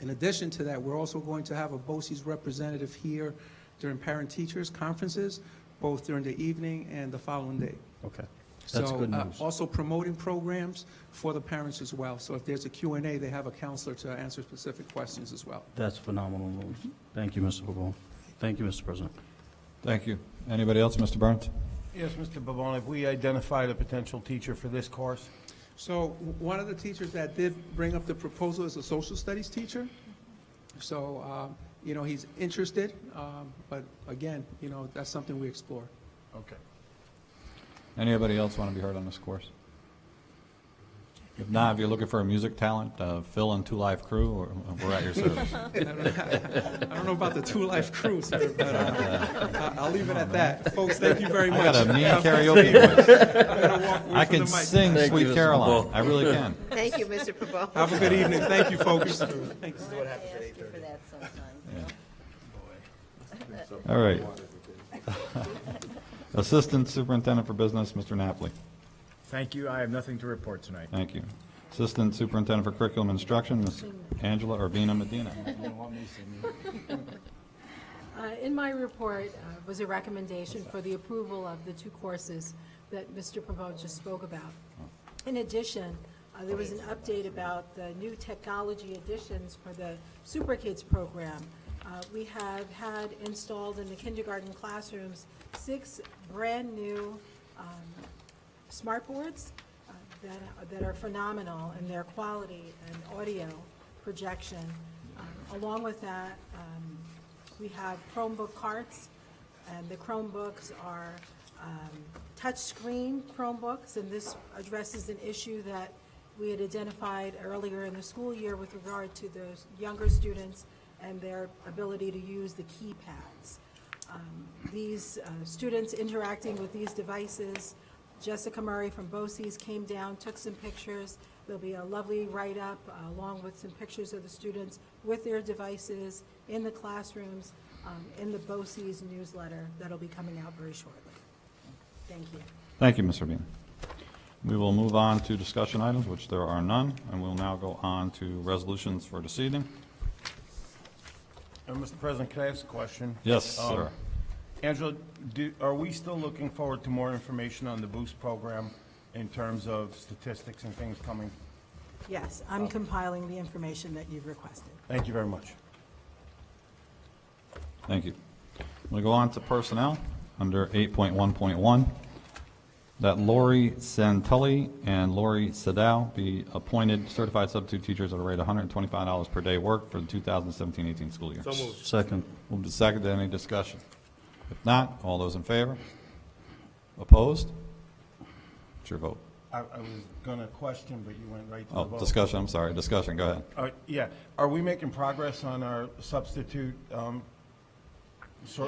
In addition to that, we're also going to have a BOCES representative here during parent-teachers conferences, both during the evening and the following day. Okay. That's good news. Also promoting programs for the parents as well. So if there's a Q&A, they have a counselor to answer specific questions as well. That's phenomenal news. Thank you, Mr. Pabon. Thank you, Mr. President. Thank you. Anybody else, Mr. Burns? Yes, Mr. Pabon, have we identified a potential teacher for this course? So one of the teachers that did bring up the proposal is a social studies teacher. So, you know, he's interested, but again, you know, that's something we explore. Okay. Anybody else want to be heard on this course? If not, if you're looking for a music talent, Phil and Two Live Crew, we're at your service. I don't know about the Two Life Crew, sir, but I'll leave it at that. Folks, thank you very much. I got a mean karaoke voice. I can the mic. sing Thank you, Sweet Mr. Caroline. Pabon. I really can. Thank you, Mr. Pabon. Have a good evening. Thank you, folks. Thanks. All right. Assistant Superintendent for Business, Mr. Napoli. Thank you. I have nothing to report tonight. Thank you. Assistant Superintendent for Curriculum Instruction, Ms. Angela Urbina Medina. In my report was a recommendation for the approval of the 2 courses that Mr. Pabon just spoke about. In addition, there was an update about the new technology additions for the Super Kids program. We have had installed in the kindergarten classrooms 6 brand-new smart boards. that are phenomenal in their quality and audio projection. Along with that, we have Chromebook carts, and the Chromebooks are touchscreen Chromebooks, and this addresses an issue that we had identified earlier in the school year with regard to those younger students and their ability to use the keypads. These students interacting with these devices, Jessica Murray from BOCES came down, took some pictures. There'll be a lovely write-up along with some pictures of the students with their devices in the classrooms, in the BOCES newsletter that'll be coming out very shortly. Thank you. Thank you, Mr. Bean. We will move on to discussion items, which there are none, and we'll now go on to resolutions for this evening. Mr. President, can I ask a question? Yes, sir. Angela, are we still looking forward to more information on the Boost program in terms of statistics and things coming? Yes, I'm compiling the information that you've requested. Thank you very much. Thank you. We'll go on to personnel under 8.1.1. That Lori Santulli and Lori Sadao be appointed certified substitute teachers at a rate of $125 per day work for the 2017-18 school year. So moved. Second. Moved to second. Any discussion? If not, all those in favor? Opposed? It's your vote. I was going to question, but you went right to the Oh, vote. discussion, I'm sorry. Discussion, go ahead. Yeah. Are we making progress on our substitute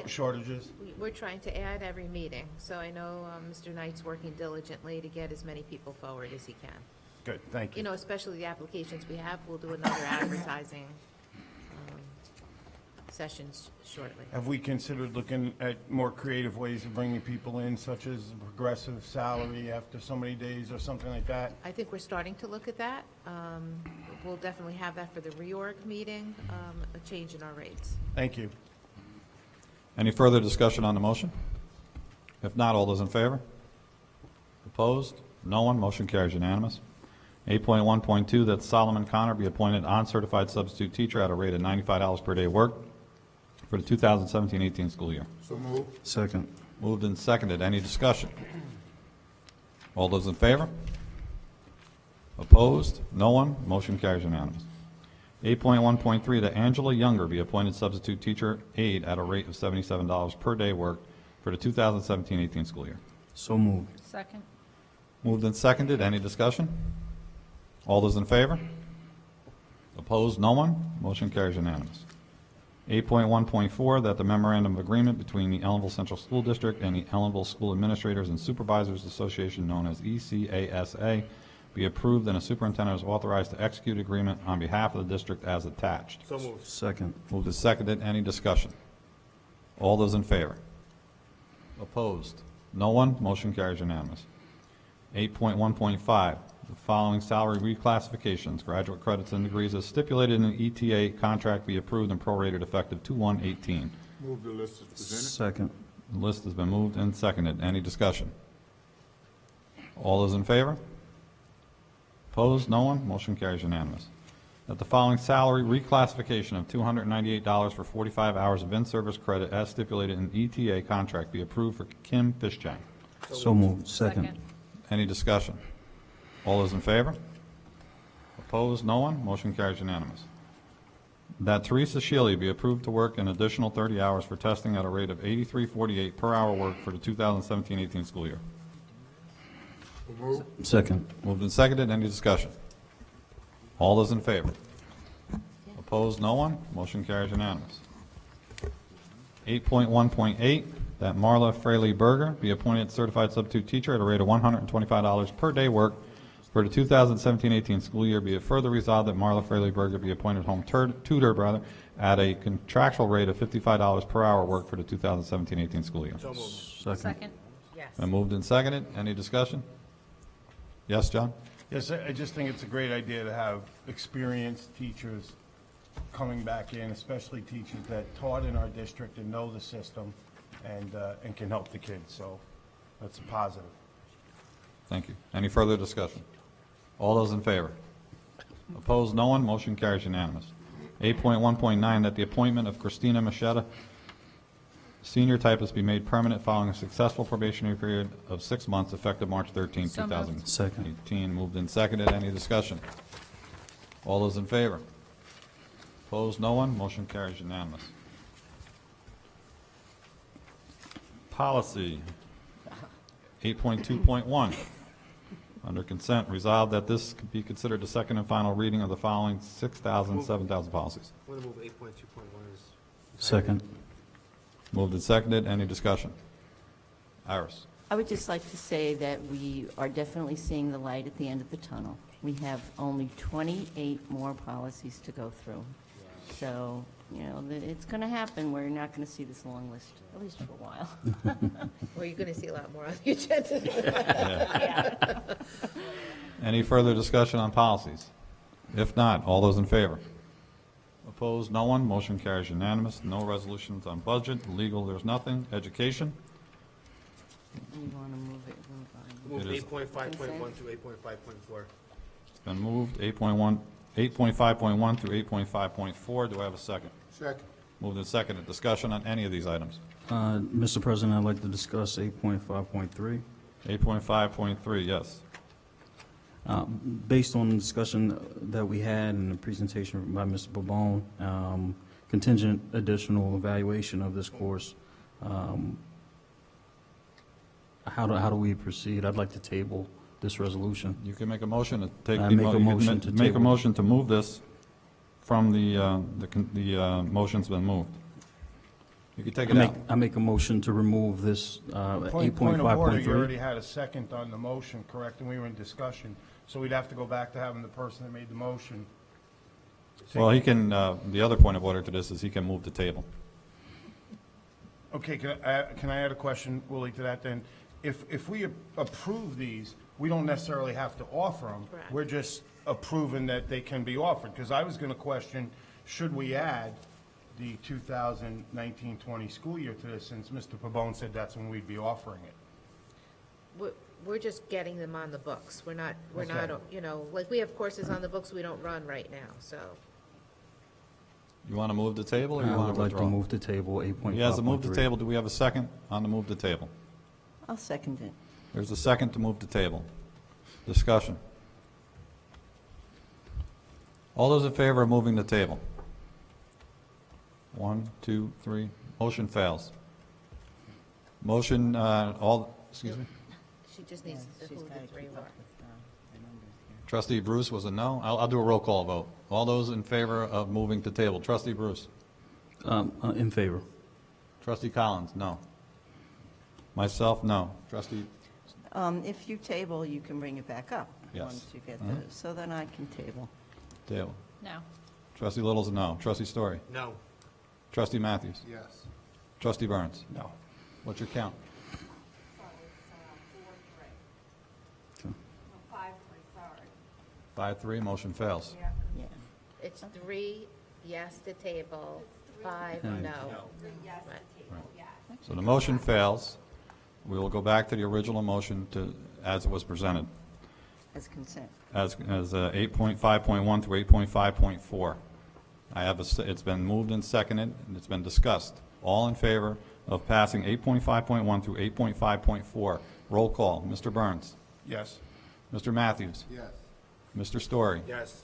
shortages? We're trying to add every meeting, so I know Mr. Knight's working diligently to get as many people forward as he can. Good, thank You you. know, especially the applications we have, we'll do another advertising sessions shortly. Have we considered looking at more creative ways of bringing people in, such as progressive salary after so many days or something like that? I think we're starting to look at that. We'll definitely have that for the reorg meeting, a change in our rates. Thank you. Any further discussion on the motion? If not, all those in favor? Opposed? No one. Motion carries unanimous. 8.1.2, that Solomon Connor be appointed uncertified substitute teacher at a rate of $95 per day work for the 2017-18 school year. So moved. Second. Moved and seconded. Any discussion? All those in favor? Opposed? No one. Motion carries unanimous. 8.1.3, that Angela Younger be appointed substitute teacher aide at a rate of $77 per day work for the 2017-18 school year. So moved. Second. Moved and seconded. Any discussion? All those in favor? Opposed? No one. Motion carries unanimous. 8.1.4, that the memorandum of agreement between the Ellenville Central School District and the Ellenville School Administrators and Supervisors Association, known as ECASA, be approved and a superintendent is authorized to execute agreement on behalf of the district as attached. So moved. Second. Moved and seconded. Any discussion? All those in favor? Opposed? No one. Motion carries unanimous. 8.1.5, the following salary reclassifications, graduate credits and degrees as stipulated in the ETA contract be approved and prorated effective 2/1/18. Move the list as presented. Second. The list has been moved and seconded. Any discussion? All those in favor? Opposed? No one? Motion carries unanimous. That the following salary reclassification of $298 for 45 hours of in-service credit as stipulated in ETA contract be approved for Kim Fishchang. So moved. Second. Any discussion? All those in favor? Opposed? No one? Motion carries unanimous. That Teresa Shealy be approved to work an additional 30 hours for testing at a rate of $83.48 per hour work for the 2017-18 school year. Second. Moved and seconded. Any discussion? All those in favor? Opposed? No one? Motion carries unanimous. 8.1.8, that Marla Fraley Berger be appointed certified substitute teacher at a rate of $125 per day work for the 2017-18 school year. Be it further resolved that Marla Fraley Berger be appointed home tutor at a contractual rate of $55 per hour work for the 2017-18 school year. So moved. Second. Yes. Been moved and seconded. Any discussion? Yes, John? Yes, I just think it's a great idea to have experienced teachers coming back in, especially teachers that taught in our district and know the system and can help the kids. So that's a positive. Thank you. Any further discussion? All those in favor? Opposed? No one. Motion carries unanimous. 8.1.9, that the appointment of Christina Machetta senior typist be made permanent following a successful probationary period of 6 months effective March 13, So moved. 2018. Moved and seconded. Any discussion? All those in favor? Opposed? No one? Motion carries unanimous. Policy 8.2.1. Under consent, resolved that this could be considered the second and final reading of the following 6,000, 7,000 policies. I'm going to move 8.2.1 as. Second. Moved and seconded. Any discussion? Iris. I would just like to say that we are definitely seeing the light at the end of the tunnel. We have only 28 more policies to go through. So, you know, it's going to happen. We're not going to see this long list, at least for a while. Or you're going to see a lot more on the agenda. Any further discussion on policies? If not, all those in favor? Opposed? No one. Motion carries unanimous. No resolutions on budget. Legal, there's nothing. Education? You want to move it? Move It is. 8.5.1 through 8.5.4. It's been moved. 8.5.1 through 8.5.4. Do I have a second? Second. Moved and seconded. Discussion on any of these items? Mr. President, I'd like to discuss 8.5.3. 8.5.3, yes. Based on the discussion that we had in the presentation by Mr. Babone, contingent additional evaluation of this course, how do we proceed? I'd like to table this resolution. You can make a motion to take I the, make a you can motion to make a table. motion to move this from the motion's been moved. You can take it out. I make a motion to remove this Point of order, you already 8.5.3. had a second on the motion, correct, and we were in discussion, so we'd have to go back to having the person that made the motion. Well, he can, the other point of order to this is he can move the table. Okay, can I add a question, Willie, to that then? If we approve these, we don't necessarily have to offer them. Correct. We're just approving that they can be offered, because I was going to question, should we add the 2019-20 school year to this, since Mr. Pabon said that's when we'd be offering it? We're just getting them on the books. We're not, Okay. you know, like, we have courses on the books we don't run right now, so. You want to move the table, or you I want would to like to withdraw? move the table 8.5.3. He has to move the table. Do we have a second on the move the table? I'll second it. There's a second to move the table. Discussion. All those in favor of moving the table? 1, 2, 3. Motion fails. Motion, excuse me? She just needs to She's move gotta the three keep more. up with the numbers here. Trustee Bruce was a no. I'll do a roll call vote. All those in favor of moving the table? Trustee Bruce? In favor. Trustee Collins? No. Myself? No. Trustee? If you table, you can bring it back up. Yes. Once you get Mhm. those. So then I can table. Table. No. Trustee Little's a no. Trustee Story? No. Trustee Matthews? Yes. Trustee Burns? No. What's your count? 5-3, motion fails. Yeah. It's 3 yes to table, 5 no. Right. So the motion fails. We will go back to the original motion as it was presented, As consent. as 8.5.1 through 8.5.4. It's been moved and seconded, and it's been discussed. All in favor of passing 8.5.1 through 8.5.4. Roll call. Mr. Burns? Yes. Mr. Matthews? Yes. Mr. Story? Yes.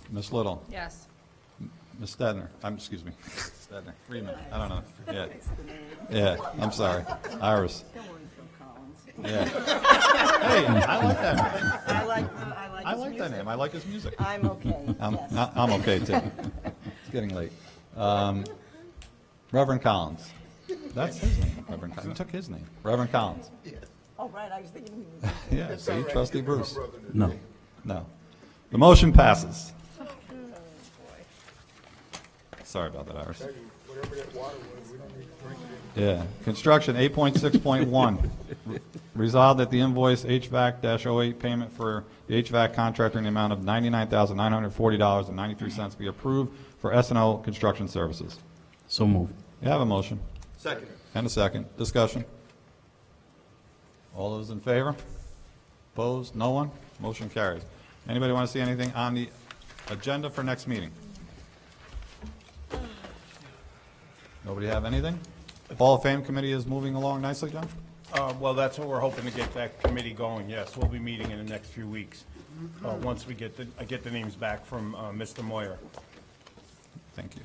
Ms. Little? Yes. Ms. Stedner? Excuse me. Stedner. Freeman. I don't know. Yeah. Yeah, I'm sorry. Iris. Don't worry, Phil Collins. Yeah. Hey, I like that name. I like I his like that music. name. I like his music. I'm okay, yes. I'm okay, too. It's getting late. Reverend Collins. That's his name, Reverend Collins. You took his name. Reverend Collins. Oh, right, I was thinking he was. Yeah, see, Trustee Bruce. No. No. The motion passes. Sorry about that, Iris. Yeah. Construction, 8.6.1. Resolved that the invoice HVAC-08 payment for the HVAC contractor in the amount of $99,940.93 be approved for S&O Construction Services. So moved. You have a motion Second. and a second. Discussion. All those in favor? Opposed? No one? Motion carries. Anybody want to see anything on the agenda for next meeting? Nobody have anything? Hall of Fame committee is moving along nicely, John? Well, that's what we're hoping to get that committee going, yes. We'll be meeting in the next few weeks, once we I get the names back from Mr. Moyer. Thank you.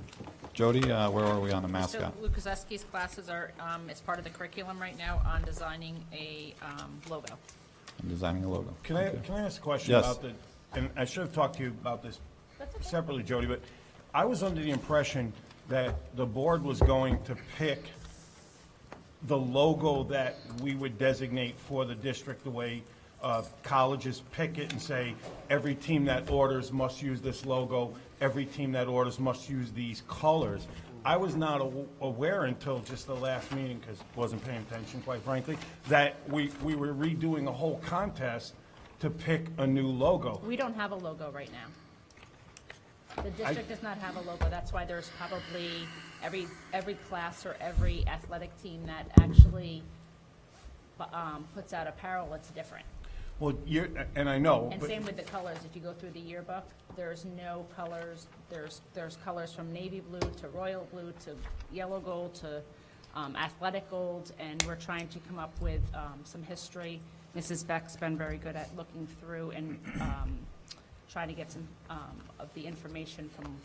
Jody, where are we on the So mascot? Lukaseski's classes are, as part of the curriculum right now on designing a logo. I'm designing a logo. Can I ask a question Yes. about and I should have talked to you about this separately, Jody, but I was under the impression that the board was going to pick the logo that we would designate for the district, the way colleges pick it and say, every team that orders must use this logo, every team that orders must use these colors. I was not aware until just the last meeting, because wasn't paying attention, quite frankly, that we were redoing a whole contest to pick a new logo. We don't have a logo right now. The district does not have a logo. That's why there's probably every class or every athletic team that actually puts out apparel, it's different. Well, and I know, And but same with the colors. If you go through the yearbook, there's no colors. There's colors from navy blue to royal blue to yellow gold to athletic gold, and we're trying to come up with some history. Mrs. Beck's been very good at looking through and trying to get some of the information from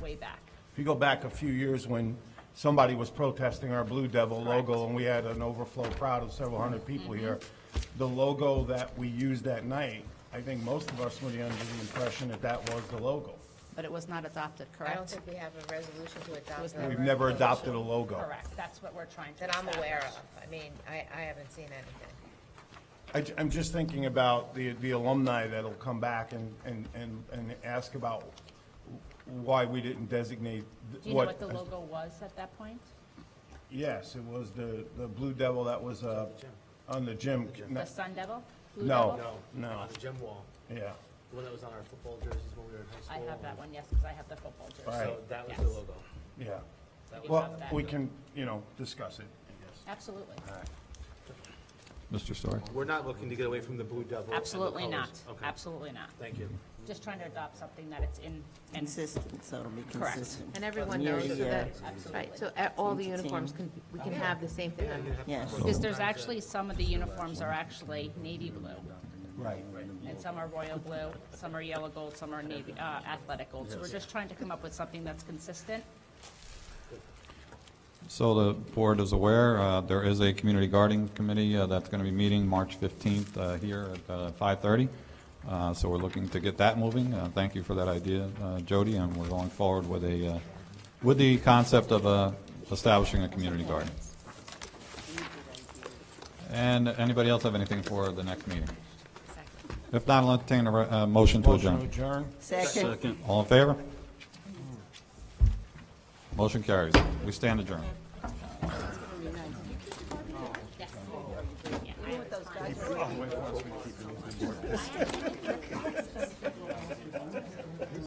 way back. if you go back a few years when somebody was protesting our Blue Devil logo and we had an overflow crowd of several hundred people here, the logo that we used that night, I think most of us were under the impression that that was the logo. But it was not adopted, I don't correct? think we have a resolution to adopt. We've never adopted a logo. Correct. That's what we're trying to That I'm aware establish. of. I mean, I haven't seen anything. I'm just thinking about the alumni that'll come back and ask about why we didn't designate Do you know what the logo was at that point? Yes, it was the Blue Devil that was on the gym. The Sun Devil? Blue No, Devil? no, On the gym wall, yeah. the one that was on our football jerseys when we were in high I school. have that one, yes, because I have the football jersey. Right. So that was Yes. the logo. Yeah. That You Well, have that. we can, discuss it, I guess. Absolutely. All right. Mr. Story? We're not looking to get away from the Blue Devil. and the Absolutely colors. not. Okay. Absolutely not. Thank you. Just trying to adopt something that it's in. Consistent, so it'll be Correct. consistent. And everyone Year knows to so year. that, right, so all the uniforms we can have the same thing on. Yes. Because there's actually, some of the uniforms are actually navy blue. Right. And some are royal blue, some are yellow gold, some are navy, athletic gold. So we're just trying to come up with something that's consistent. So the board is aware, there is a community gardening committee that's going to be meeting March 15th here at 5:30. So we're looking to get that moving. Thank you for that idea, Jody, and we're going forward with the concept of establishing a community garden. And anybody else have anything for the next meeting? If not, I'll entertain a motion to Motion to adjourn. adjourn? Second. All in favor? Motion carries. We stand adjourned. Yes.